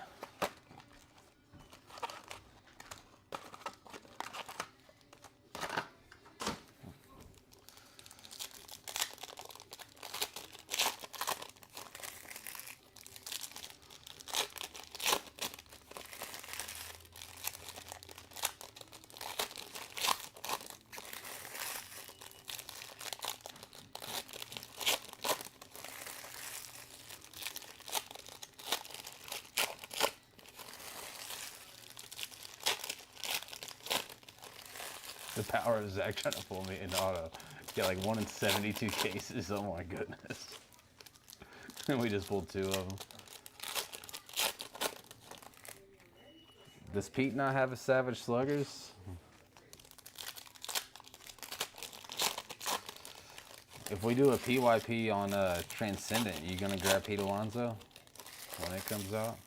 The power of Zach trying to pull me in auto. Got like 1 in 72 cases. Oh my goodness. And we just pulled 2 of them. Does Pete not have a Savage Sluggers? If we do a PYP on Transcendent, you gonna grab Pete Alonso when it comes out?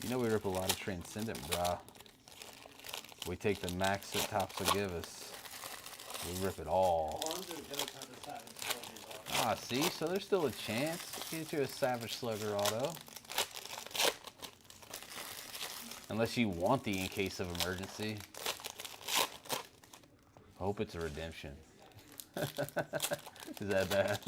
You know we rip a lot of Transcendent, brah. We take the max that Topps will give us. We rip it all. Ah, see? So there's still a chance. Get you a Savage Slugger auto. Unless you want the in case of emergency. I hope it's a redemption. Is that bad?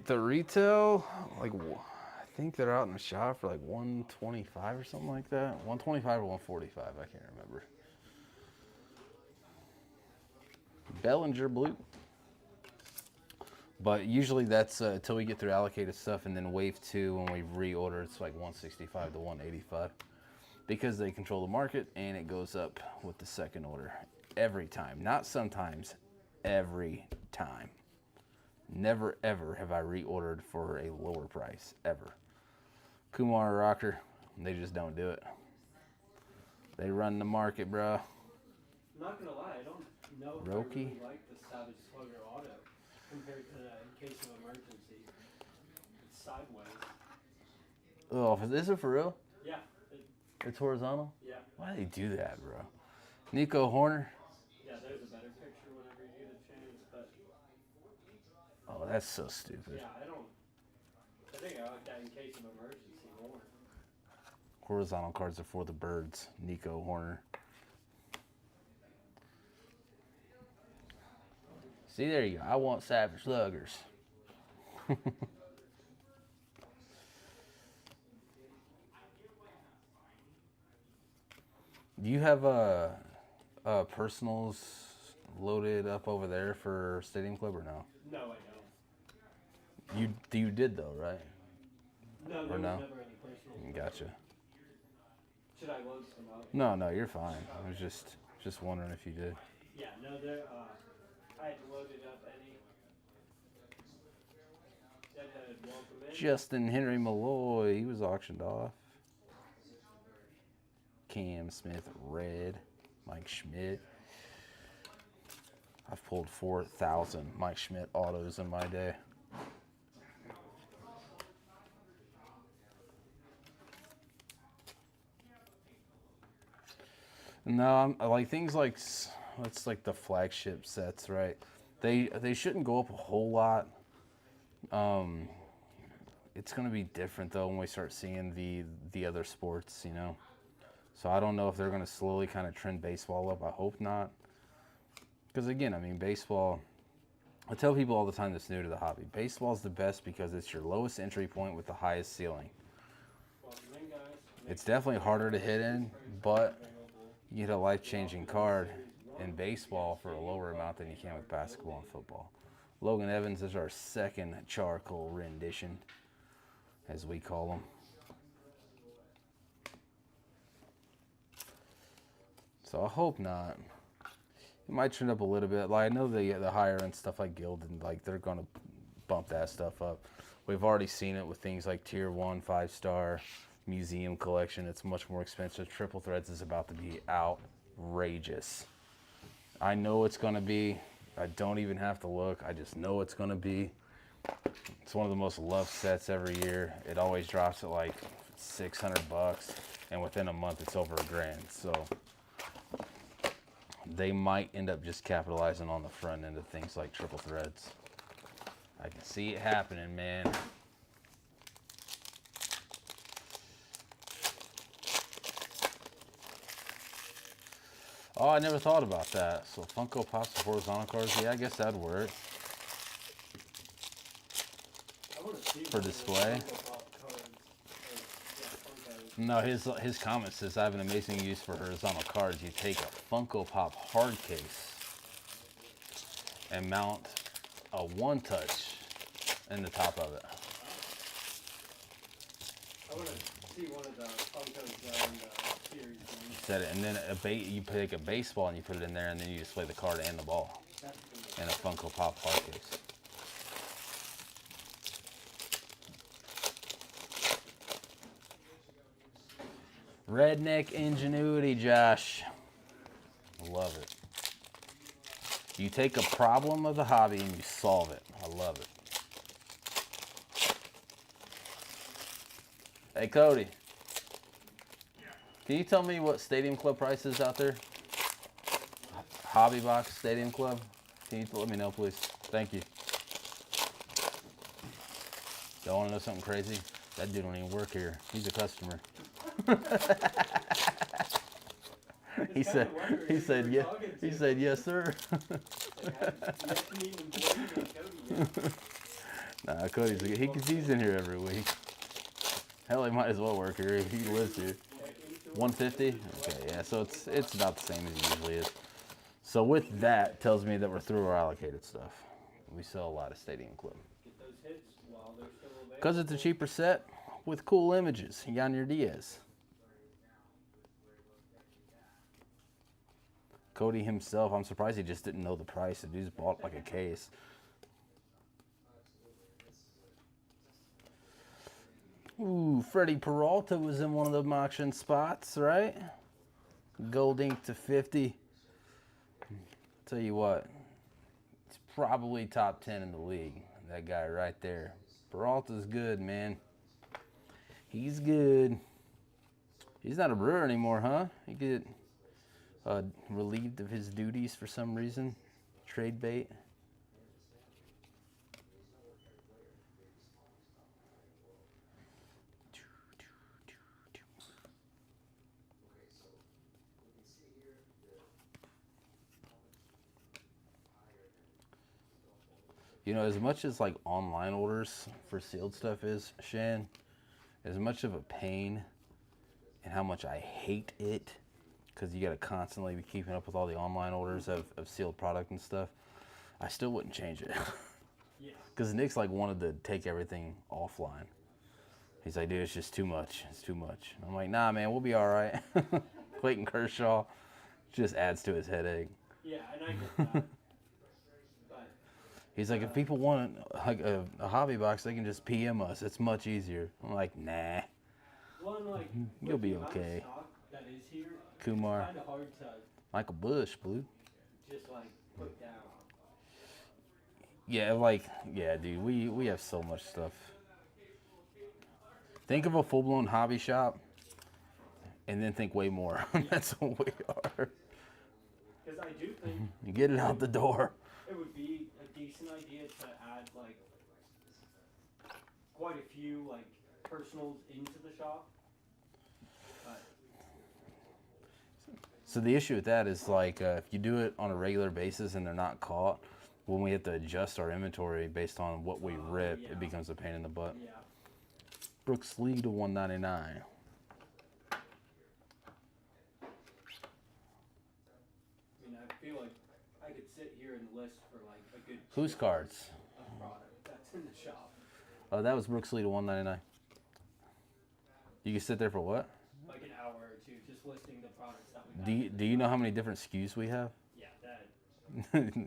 The retail, like, I think they're out in the shop for like 125 or something like that. 125 or 145, I can't remember. Bellinger blue. But usually that's until we get through allocated stuff, and then wave 2 when we reorder, it's like 165 to 185. Because they control the market, and it goes up with the second order every time. Not sometimes, every time. Never ever have I reordered for a lower price, ever. Kumar Rocker, they just don't do it. They run the market, bro. I'm not gonna lie, I don't know if Roki. I really like the Savage Slugger auto compared to in case of emergency. It's sideways. Oh, is it for real? Yeah. It's horizontal? Yeah. Why do they do that, bro? Nico Horner. Yeah, there's a better picture whenever you get a chance, but Oh, that's so stupid. Yeah, I think I like that in case of emergency more. Horizontal cards are for the birds. Nico Horner. See, there you go. I want Savage Sluggers. Do you have personals loaded up over there for Stadium Club or no? No, I don't. You did though, right? No, there Or was no? never any personal. Gotcha. Should I load some up? No, you're fine. I was just wondering if you did. Yeah, no, there. I had loaded up any that had welcome in. Justin Henry Malloy, he was auctioned off. Cam Smith, red. Mike Schmidt. I've pulled 4,000 Mike Schmidt autos in my day. No, I'm like things like it's like the flagship sets, right? They shouldn't go up a whole lot. It's gonna be different though when we start seeing the other sports, you know. So I don't know if they're gonna slowly kind of trend baseball up. I hope not, because again, I mean baseball. I tell people all the time that's new to the hobby, baseball is the best because it's your lowest entry point with the highest ceiling. It's definitely harder to hit in, but you get a life-changing card in baseball for a lower amount than you can with basketball and football. Logan Evans is our second charcoal rendition, as we call them. So I hope not. It might trend up a little bit. Like I know the higher end stuff like Gilded, like they're gonna bump that stuff up. We've already seen it with things like Tier 1, 5-star, museum collection. It's much more expensive. Triple Threads is about to be outrageous. I know it's gonna be. I don't even have to look. I just know it's gonna be. It's one of the most loved sets every year. It always drops at like $600, and within a month it's over $1,000. So they might end up just capitalizing on the front end of things like Triple Threads. I can see it happening, man. Oh, I never thought about that. So Funko Pops with horizontal cards, yeah, I guess that'd work. For display. No, his comment says, I have an amazing use for horizontal cards. You take a Funko Pop hard case and mount a one-touch in the top of it. I want to see one of the Funkos in the series. Set it, and then you take a baseball and you put it in there, and then you display the card and the ball in a Funko Pop hard case. Redneck ingenuity, Josh. Love it. You take a problem of the hobby and you solve it. I love it. Hey, Cody. Can you tell me what Stadium Club price is out there? Hobby Box Stadium Club? Can you let me know, please? Thank you. Y'all want to know something crazy? That dude don't even work here. He's a customer. He said yes, sir. Nah, he's in here every week. Hell, he might as well work here. He lives here. 150? Okay, yeah, so it's about the same as it usually is. So with that, tells me that we're through our allocated stuff. We sell a lot of Stadium Club. Because it's a cheaper set with cool images. Yanier Diaz. Cody himself, I'm surprised he just didn't know the price. The dude's bought like a case. Ooh, Freddie Peralta was in one of the auction spots, right? Gold ink to 50. Tell you what, it's probably top 10 in the league. That guy right there. Peralta's good, man. He's good. He's not a brewer anymore, huh? He get relieved of his duties for some reason. Trade bait. You know, as much as like online orders for sealed stuff is, Shan, as much of a pain and how much I hate it, because you got to constantly be keeping up with all the online orders of sealed product and stuff, I still wouldn't change it. Yes. Because Nick's like wanted to take everything offline. He's like, dude, it's just too much. It's too much. I'm like, nah, man, we'll be all right. Clayton Kershaw just adds to his headache. Yeah, and I get that. But He's like, if people want like a hobby box, they can just PM us. It's much easier. I'm like, nah, one, like, you'll with be the amount of okay. stock that is here, Kumar, it's kind of hard to Michael Bush, Blue. just like put down. Yeah, like, yeah, dude, we have so much stuff. Think of a full-blown hobby shop, and then think way more. That's what we are. Because I do think You get it out the door. it would be a decent idea to add like quite a few like personals into the shop. But So the issue with that is like, if you do it on a regular basis and they're not caught, when we have to adjust our inventory based on what we rip, yeah. it becomes a pain in the butt. yeah, Brooks League to 199. I mean, I feel like I could sit here and list for like a good Whose 2 cards? hours of product that's in the shop. Oh, that was Brooks Lee to 199. You can sit there for what? Like an hour or two, just listing the products that we got. Do you know how many different SKUs we have? Yeah, that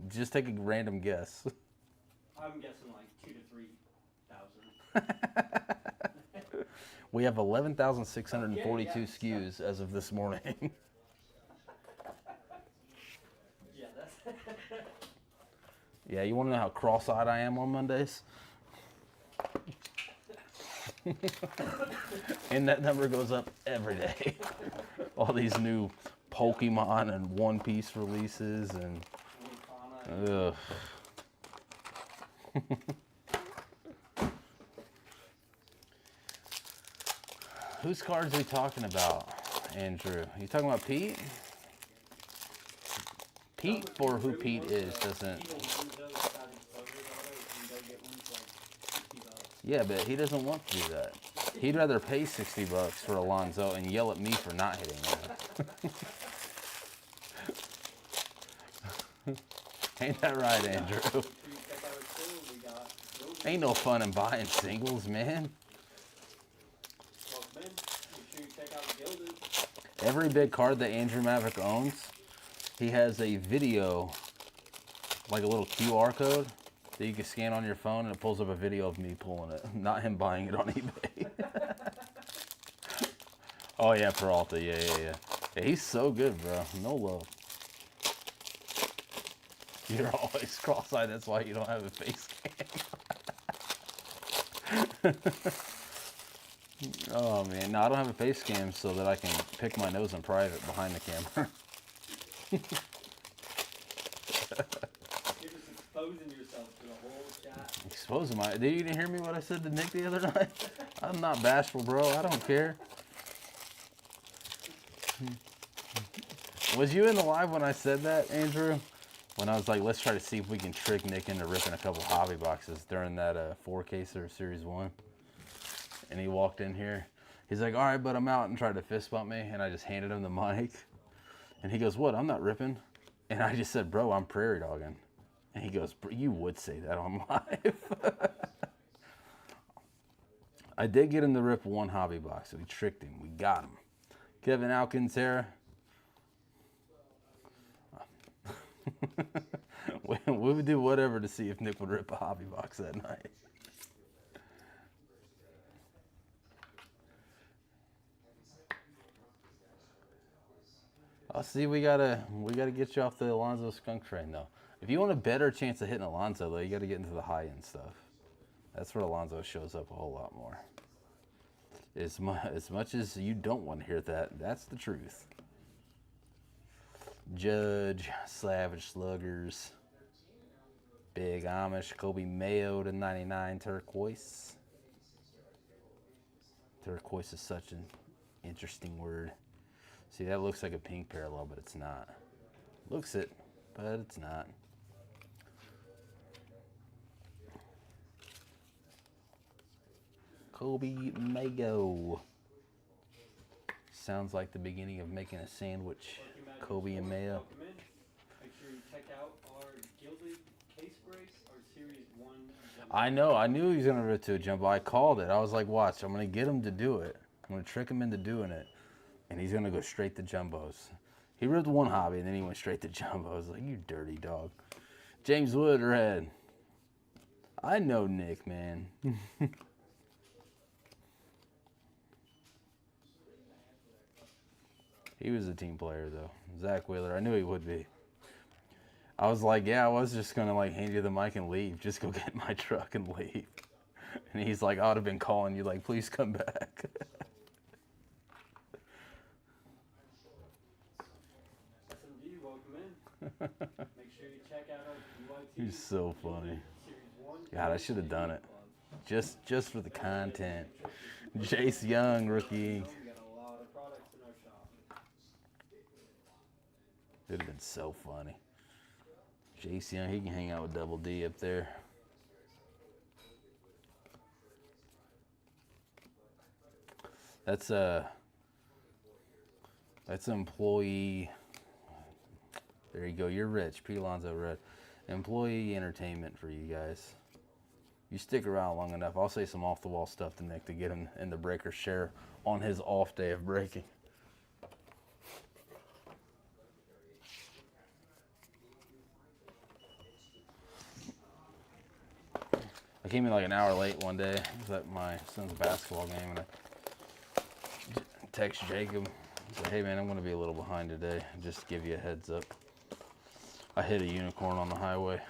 Just take a random guess. I'm guessing like 2,000 to 3,000. We have 11,642 Yeah, SKUs as of this morning. Yeah, that's Yeah, you want to know how cross-eyed I am on Mondays? And that number goes up every day. All these new Pokemon and One Piece releases and ugh. Whose cards are we talking about, Andrew? You talking about Pete? Pete, for who Pete is, doesn't. Yeah, but he doesn't want to do that. He'd rather pay $60 for Alonzo and yell at me for not hitting him. Ain't that right, Andrew? Ain't no fun in buying singles, man. Every big card that Andrew Maverick owns, he has a video, like a little QR code that you can scan on your phone, and it pulls up a video of me pulling it, not him buying it on eBay. Oh yeah, Peralta, yeah. He's so good, bro. No love. You're always cross-eyed, that's why you don't have a face cam. Oh man, no, I don't have a face cam so that I can pick my nose in private behind the camera. You're just exposing yourself to the whole chat. Exposing my... Did you didn't hear me what I said to Nick the other night? I'm not bashful, bro. I don't care. Was you in the live when I said that, Andrew? When I was like, let's try to see if we can trick Nick into ripping a couple hobby boxes during that 4-caser Series 1. And he walked in here. He's like, all right, but I'm out, and tried to fist bump me. And I just handed him the mic. And he goes, what? I'm not ripping. And I just said, bro, I'm prairie dogging. And he goes, you would say that on live. I did get him to rip one hobby box, so we tricked him. We got him. Kevin Alcantara. We would do whatever to see if Nick would rip a hobby box that night. I'll see. We gotta get you off the Alonzo skunk train though. If you want a better chance of hitting Alonzo though, you gotta get into the high end stuff. That's where Alonzo shows up a whole lot more. As much as you don't want to hear that, that's the truth. Judge, Savage Sluggers, Big Amish, Kobe Mayo to 99 turquoise. Turquoise is such an interesting word. See, that looks like a pink parallel, but it's not. Looks it, but it's not. Kobe Mayo. Sounds like the beginning of making a sandwich. Kobe and Mayo. Welcome in. Make sure you check out our gilded case brace, our Series 1 jumbo. I know. I knew he was going to rip to a jumbo. I called it. I was like, watch, I'm going to get him to do it. I'm going to trick him into doing it. And he's going to go straight to jumbos. He ripped one hobby, and then he went straight to jumbos. I was like, you dirty dog. James Wood, red. I know Nick, man. He was a team player, though. Zach Wheeler, I knew he would be. I was like, yeah, I was just going to, like, hand you the mic and leave. Just go get my truck and leave. And he's like, I would have been calling you, like, please come back. SMG, welcome in. Make sure you check out our PYP. He's so funny. Series 1. God, I should have done it. Just for the content. Jace Young, rookie ink. We got a lot of products in our shop. It would have been so funny. Jace Young, he can hang out with Double D up there. That's an employee. There you go. You're rich. P. Alonzo Red. Employee entertainment for you guys. You stick around long enough, I'll say some off-the-wall stuff to Nick to get him in the breaker share on his off day of breaking. I came in like an hour late one day. I was at my son's basketball game, and I text Jacob. I said, hey man, I'm going to be a little behind today. Just to give you a heads up. I hit a unicorn on the highway.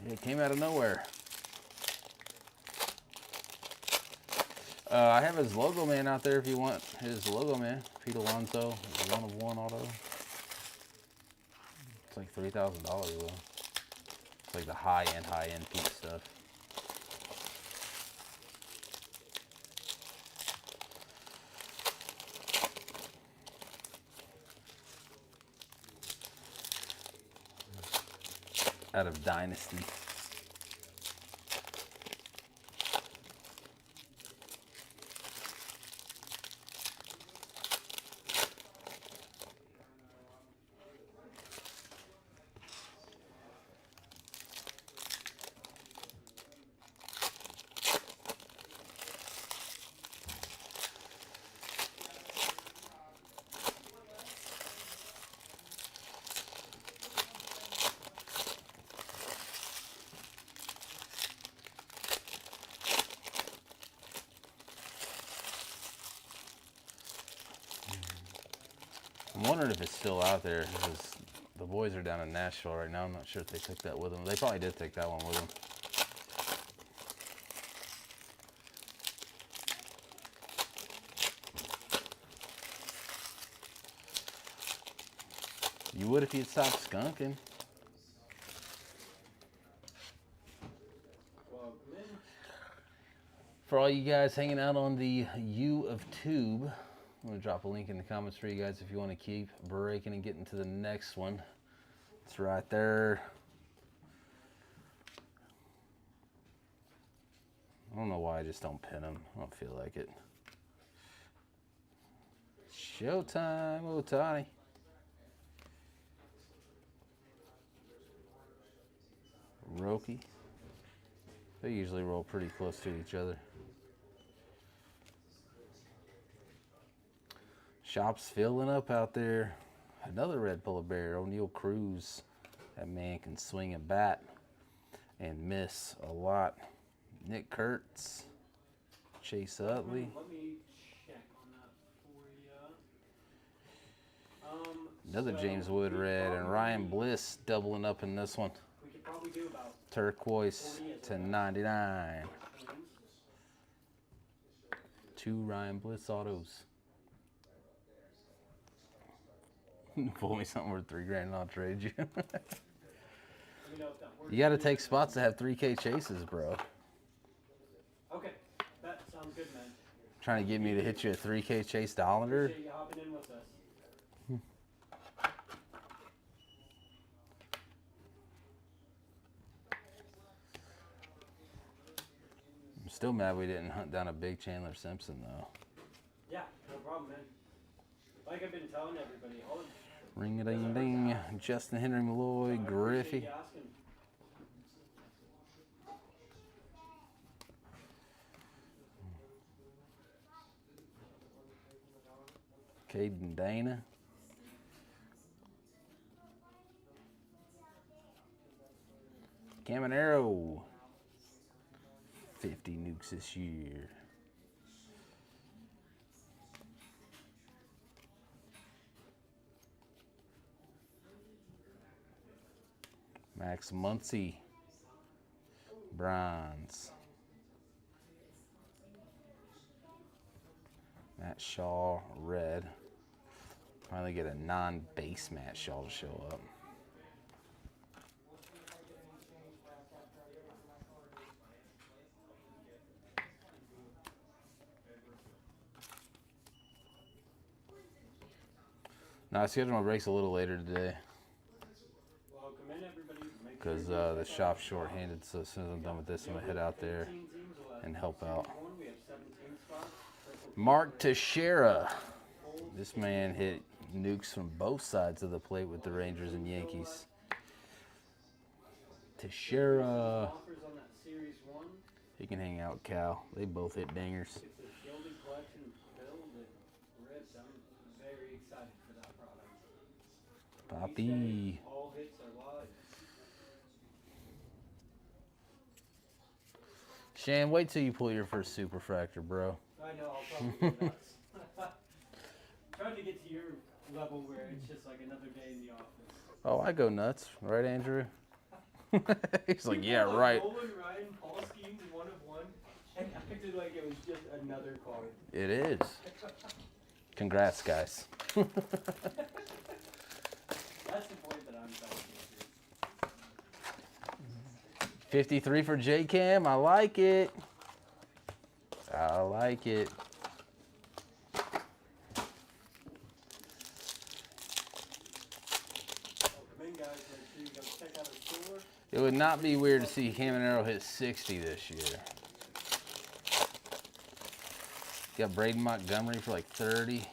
It came out of nowhere. I have his logo man out there if you want his logo man. Pete Alonso, 1 of 1 auto. It's like $3,000 though. It's like the high-end Pete stuff. Out of Dynasty. I'm wondering if it's still out there because the boys are down in Nashville right now. I'm not sure if they took that with them. They probably did take that one with them. You would if you'd stopped skunking. For all you guys hanging out on the U of Tube, I'm going to drop a link in the comments for you guys if you want to keep breaking and getting to the next one. It's right there. I don't know why I just don't pin them. I don't feel like it. Showtime, Otani. Roki. They usually roll pretty close to each other. Shop's filling up out there. Another red polar bear, O'Neal Cruz. That man can swing a bat and miss a lot. Nick Kurtz, Chase Utley. Let me check on that for you. Another James Wood red, and Ryan Bliss doubling up in this one. We could probably do about Turquoise to 99. 2 Ryan Bliss autos. Pull me something worth $3 grand and I'll trade you. You got to take spots to have 3K chases, bro. Okay, that sounds good, man. Trying to get me to hit you a 3K chase Dollander. Appreciate you hopping in with us. still mad we didn't hunt down a big Chandler Simpson though. Yeah, no problem, man. Like I've been telling everybody, all of Ring a ding ding. Justin Henry Malloy, Griffey. Caden Dana. Caminero. 50 nukes this year. Max Muncy. Bronze. Matt Shaw, red. Finally get a non-base Matt Shaw to show up. Now I scheduled my breaks a little later today because the shop's short-handed. So as soon as I'm done with this, I'm gonna head out there and help out. Mark Teixeira. This man hit nukes from both sides of the plate with the Rangers and Yankees. Teixeira. He can hang out, Cal. They both hit dingers. Poppy. Shan, wait till you pull your first superfractor, bro. I know, I'll probably go nuts. Trying to get to your level where it's just like another day in the office. Oh, I go nuts, right, Andrew? He's like, yeah, right. Nolan Ryan, Paul Skeens, 1 of 1, and acted like it was just another card. It is. Congrats, guys. That's the point that I'm trying to get to. 53 for J-Cam. I like it. I like it. It would not be weird to see Caminero hit 60 this year. Got Braden Montgomery for like 30.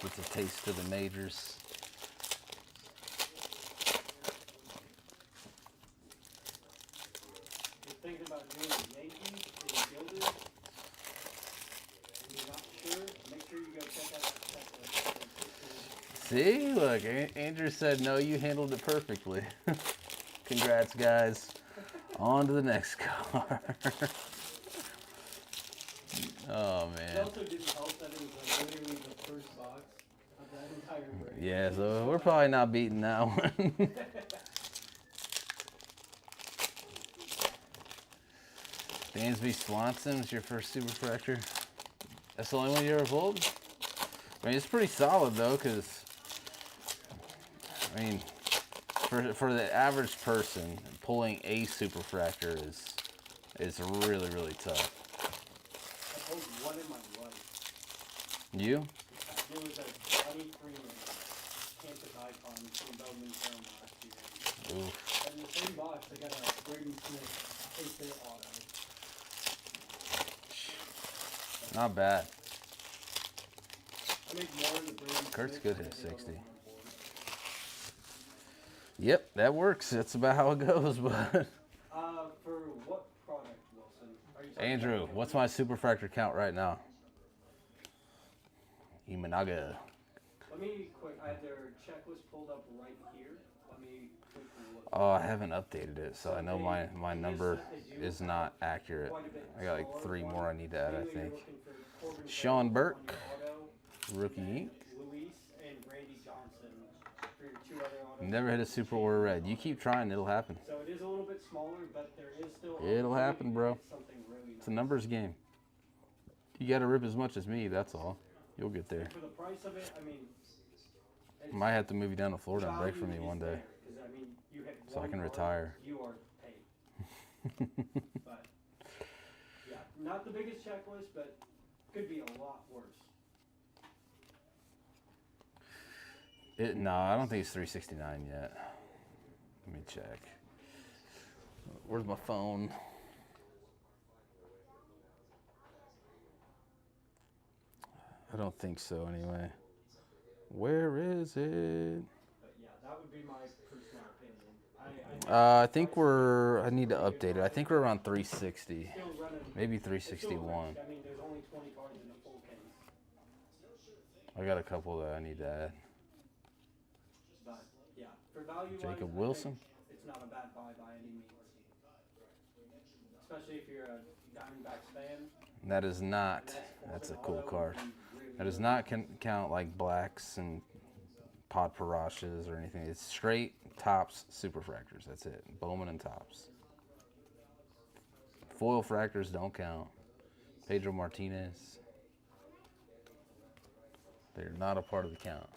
Gets a taste of the majors. You're thinking about doing the Yankees and Gilded, and you're not sure, make sure you go check out that checklist. See, look, Andrew said, no, you handled it perfectly. Congrats, guys. On to the next card. Oh, man. It also didn't help that it was like literally the first box of that entire break. Yeah, so we're probably not beating that one. Dansby Swanson's your first superfractor. That's the only one you ever pulled? I mean, it's pretty solid, though, because, I mean, for the average person, pulling a superfractor is really, really tough. I pulled one in my life. You? It was a Johnny Freeman campus icon from Bowman Film last year. Oof. And in the same box, I got a Braden Smith 8-bit auto. Not bad. I make more in the Braden Kurt's Smith good than at I did on 60. the board. Yep, that works. That's about how it goes, but... For what product, Wilson? Are you talking Andrew, about what's my superfractor count right now? Imanaga. Let me quick. I have their checklist pulled up right here. Let me quickly look. Oh, I haven't updated it, so I know my number is not accurate. I got like 3 more I need to add, I think. Sean Burke, rookie ink. Luis and Randy Johnson for your 2 other autos. Never hit a super or a red. You keep trying, it'll happen. So it is a little bit smaller, but there is still. It'll happen, bro. Something really It's a numbers game. You gotta rip as much as me, that's all. You'll get there. For the price of it, I mean. Might have to move you down to Florida and break for me value one is day, there, 'cause, I mean, you hit so I one can card, retire. You are paid. But yeah, not the biggest checklist, but could be a lot worse. No, I don't think it's 369 yet. Let me check. Where's my phone? I don't think so anyway. Where is it? But yeah, that would be my personal opinion. I think I need to update it. I think we're around 360. Still running. Maybe It's still 361. I mean, there's only 20 cards in a full case. I got a couple that I need to add. But yeah, for value Jacob wise, Wilson. it's not a bad buy by any means. Especially if you're a Diamondbacks fan. That is not. That's a cool card. That does not count like blacks and pod parachas or anything. It's straight tops superfractors. That's it. Bowman and tops. Foil fractors don't count. Pedro Martinez. They're not a part of the count.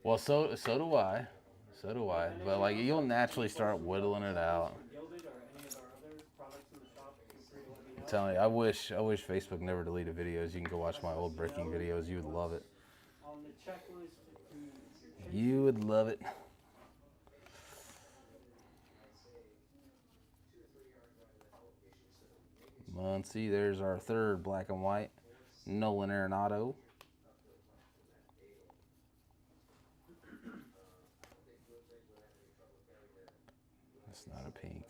Well, so do I. So do I. But like you'll naturally start whittling it out. I'm telling you, I wish Facebook never deleted videos. You can go watch my old breaking videos. You would love it. On the checklist, You would love it. Muncie, there's our third black and white. Nolan Arenado. That's not a pink.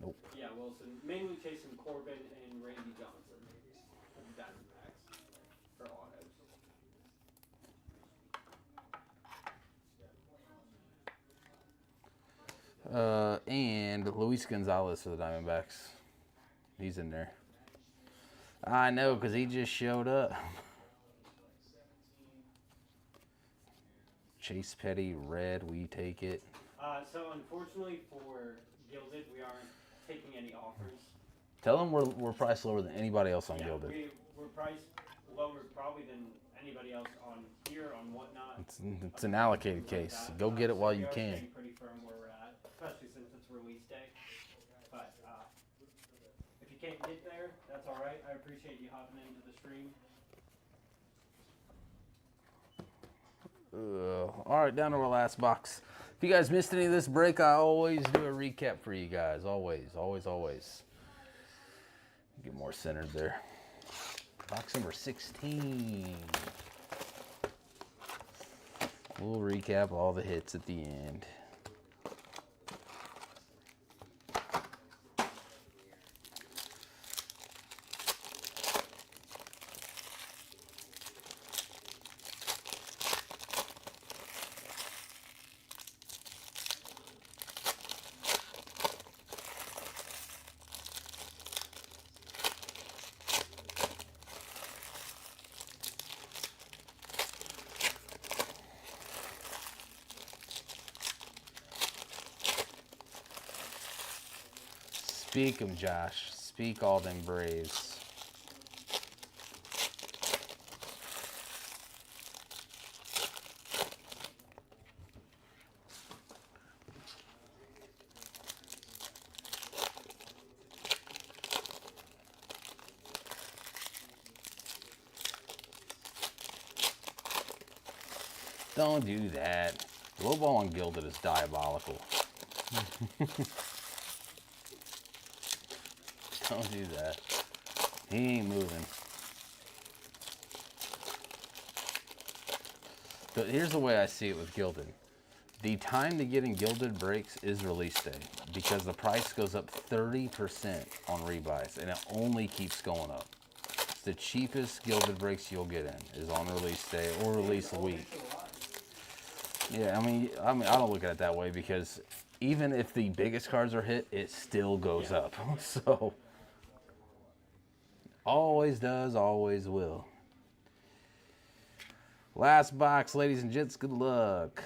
Nope. Yeah, Wilson. Mainly chasing Corbin and Randy Johnson. Diamondbacks for autos. And Luis Gonzalez for the Diamondbacks. He's in there. I know, because he just showed up. Chase Petty, red, we take it. So unfortunately for Gilded, we aren't taking any offers. Tell them we're priced lower than anybody else on Yeah, Gilded. we're priced lower probably than anybody else on here, on whatnot. It's an allocated case. Go get it while you can. Staying pretty firm where we're at, especially since it's release day. But if you can't get there, that's all right. I appreciate you hopping into the stream. All right, down to our last box. If you guys missed any of this break, I always do a recap for you guys. Always, always, always. Get more centered there. Box number 16. We'll recap all the hits at the end. Speak 'em, Josh. Speak all them Braves. Don't do that. Low ball on Gilded is diabolical. Don't do that. He ain't moving. But here's the way I see it with Gilded. The time to get in Gilded breaks is release day because the price goes up 30% on rebuys and it only keeps going up. It's the cheapest Gilded breaks you'll get in is on release day or release week. Yeah, I mean, I don't look at it that way because even if the biggest cards are hit, it still goes up. So always does, always will. Last box, ladies and gents, good luck.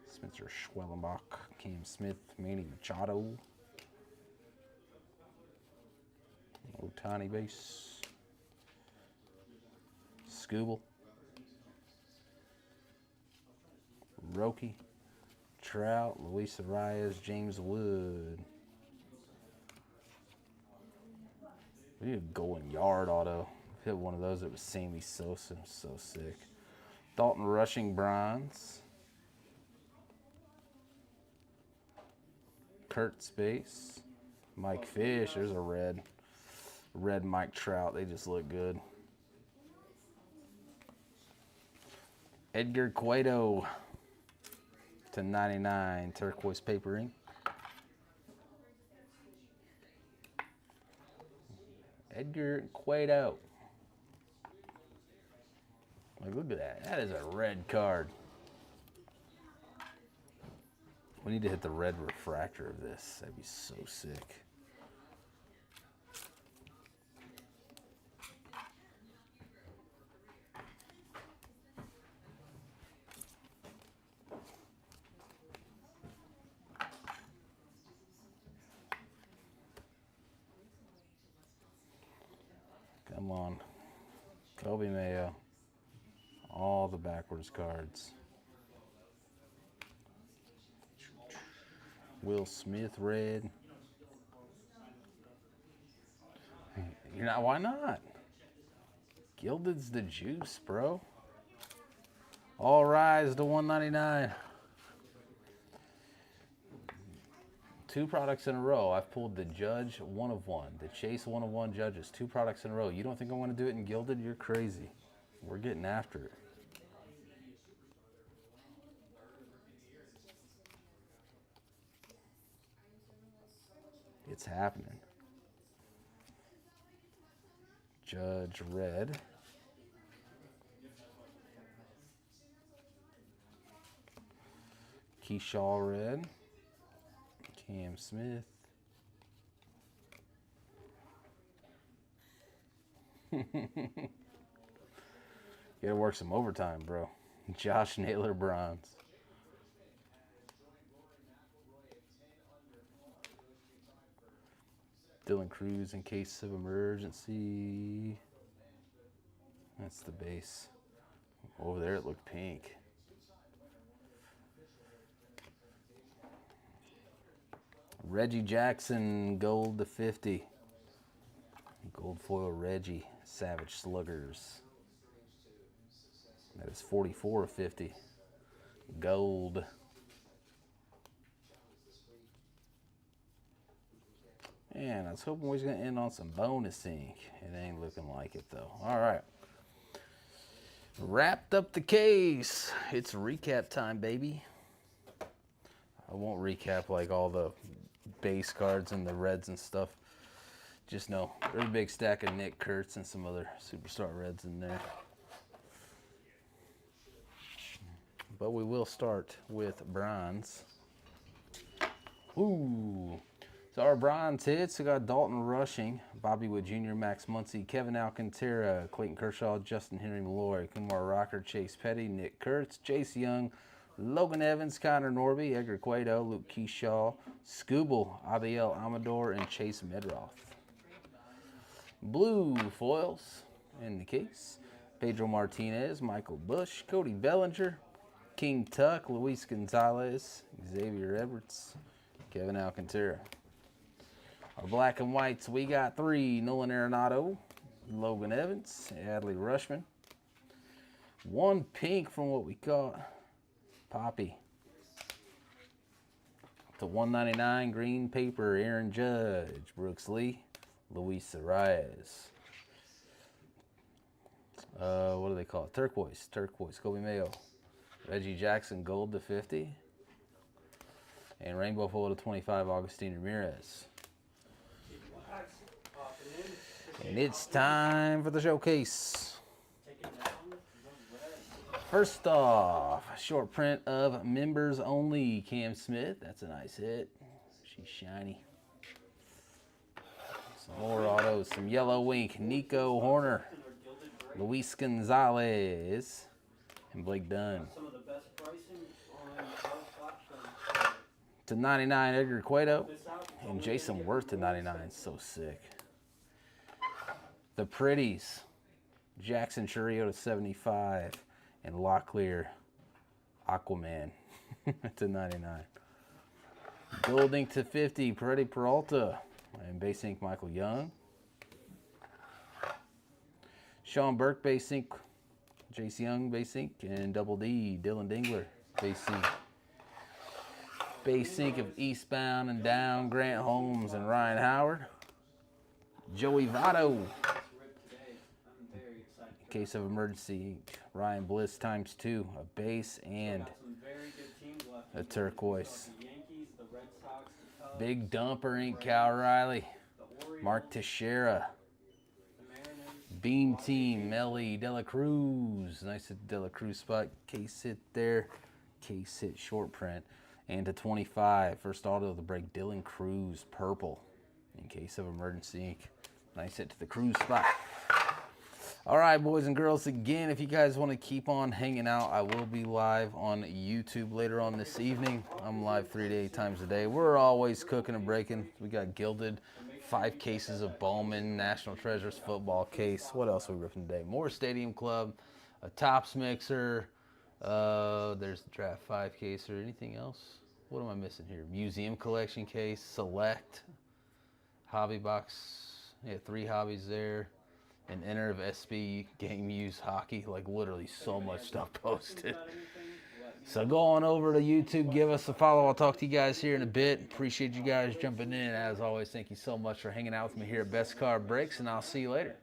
Spencer Schwellenbach, Cam Smith, Manny Machado. Otani base. Scooble. Roki. Trout, Luis Arias, James Wood. We need a golden yard auto. Hit one of those. It was Sammy Sosa. So sick. Dalton Rushing bronze. Kurt Space. Mike Fish. There's a red. red Mike Trout. They just look good. Edgar Cueto /99 turquoise papering. Edgar Cueto. Like, look at that. That is a red card. We need to hit the red refractor of this. That'd be so sick. Come on. Kobe Mayo. All the backwards cards. Will Smith red. You're not, why not? Gilded's the juice, bro. All rise to 199. 2 products in a row. I've pulled the Judge 1 of 1, the Chase 1 of 1 Judges. 2 products in a row. You don't think I want to do it in Gilded? You're crazy. We're getting after it. It's happening. Judge red. Keyshaw red. Cam Smith. Gotta work some overtime, bro. Josh Naylor bronze. Dylan Cruz in case of emergency. That's the base. Over there it looked pink. Reggie Jackson, gold /50. Gold foil Reggie, Savage Sluggers. That is 44 /50. Gold. And I was hoping we was going to end on some bonus ink. It ain't looking like it, though. All right. Wrapped up the case. It's recap time, baby. I won't recap like all the base cards and the reds and stuff. Just know there's a big stack of Nick Kurtz and some other superstar reds in there. But we will start with bronze. Ooh. So our bronze hits, we got Dalton Rushing, Bobby Wood Jr., Max Muncy, Kevin Alcantara, Clayton Kershaw, Justin Henry Malloy, Kumar Rocker, Chase Petty, Nick Kurtz, Jace Young, Logan Evans, Connor Norby, Edgar Cueto, Luke Keyshaw, Scooble, Abiel Amador, and Chase Medroff. Blue foils in the case. Pedro Martinez, Michael Bush, Cody Bellinger, King Tuck, Luis Gonzalez, Xavier Edwards, Kevin Alcantara. Our black and whites, we got 3. Nolan Arenado, Logan Evans, Adley Rushman. 1 pink from what we caught. Poppy. To 199, green paper, Aaron Judge, Brooks Lee, Luis Arias. What do they call it? Turquoise, Kobe Mayo. Reggie Jackson, gold /50. And rainbow foil /25, Augustine Ramirez. And it's time for the showcase. First off, short print of members only, Cam Smith. That's a nice hit. She's shiny. Some more autos, some yellow wink, Nico Horner, Luis Gonzalez, and Blake Dunn. /99, Edgar Cueto, and Jason Worth /99. So sick. The Pretties, Jackson Churio /75, and Locklear Aquaman /99. Gold ink /50, Peretti Peralta, and base ink Michael Young. Sean Burke, base ink, Jace Young, base ink, and Double D, Dylan Dingler, base ink. Base ink of Eastbound and Down, Grant Holmes and Ryan Howard. Joey Votto. Ripped today. I'm very excited. In case of emergency, Ryan Bliss ×2, a base and Got some very good teams left. a turquoise. The Yankees, the Red Sox, the Cubs, Big dumper ink, Braves, Cal Riley. the Orioles, Mark Teixeira. the Mariners, Beam Team, Melly De La Cruz. Nice at De La Cruz spot. Case hit there. Case hit short print. And to 25, first auto to break, Dylan Cruz, purple. In case of emergency ink. Nice hit to the Cruz spot. All right, boys and girls, again, if you guys want to keep on hanging out, I will be live on YouTube later on this evening. I'm live 3 to 8 times a day. We're always cooking and breaking. We got Gilded, 5 cases of Bowman, National Treasures football case. What else are we ripping today? More Stadium Club, a Tops mixer. There's the Draft 5 case or anything else. What am I missing here? Museum collection case, Select, Hobby Box. Yeah, 3 hobbies there. An enter of SB game use hockey, like literally so much stuff posted. So go on over to YouTube, give us a follow. I'll talk to you guys here in a bit. Appreciate you guys jumping in. As always, thank you so much for hanging out with me here at Best Car Breaks, and I'll see you later.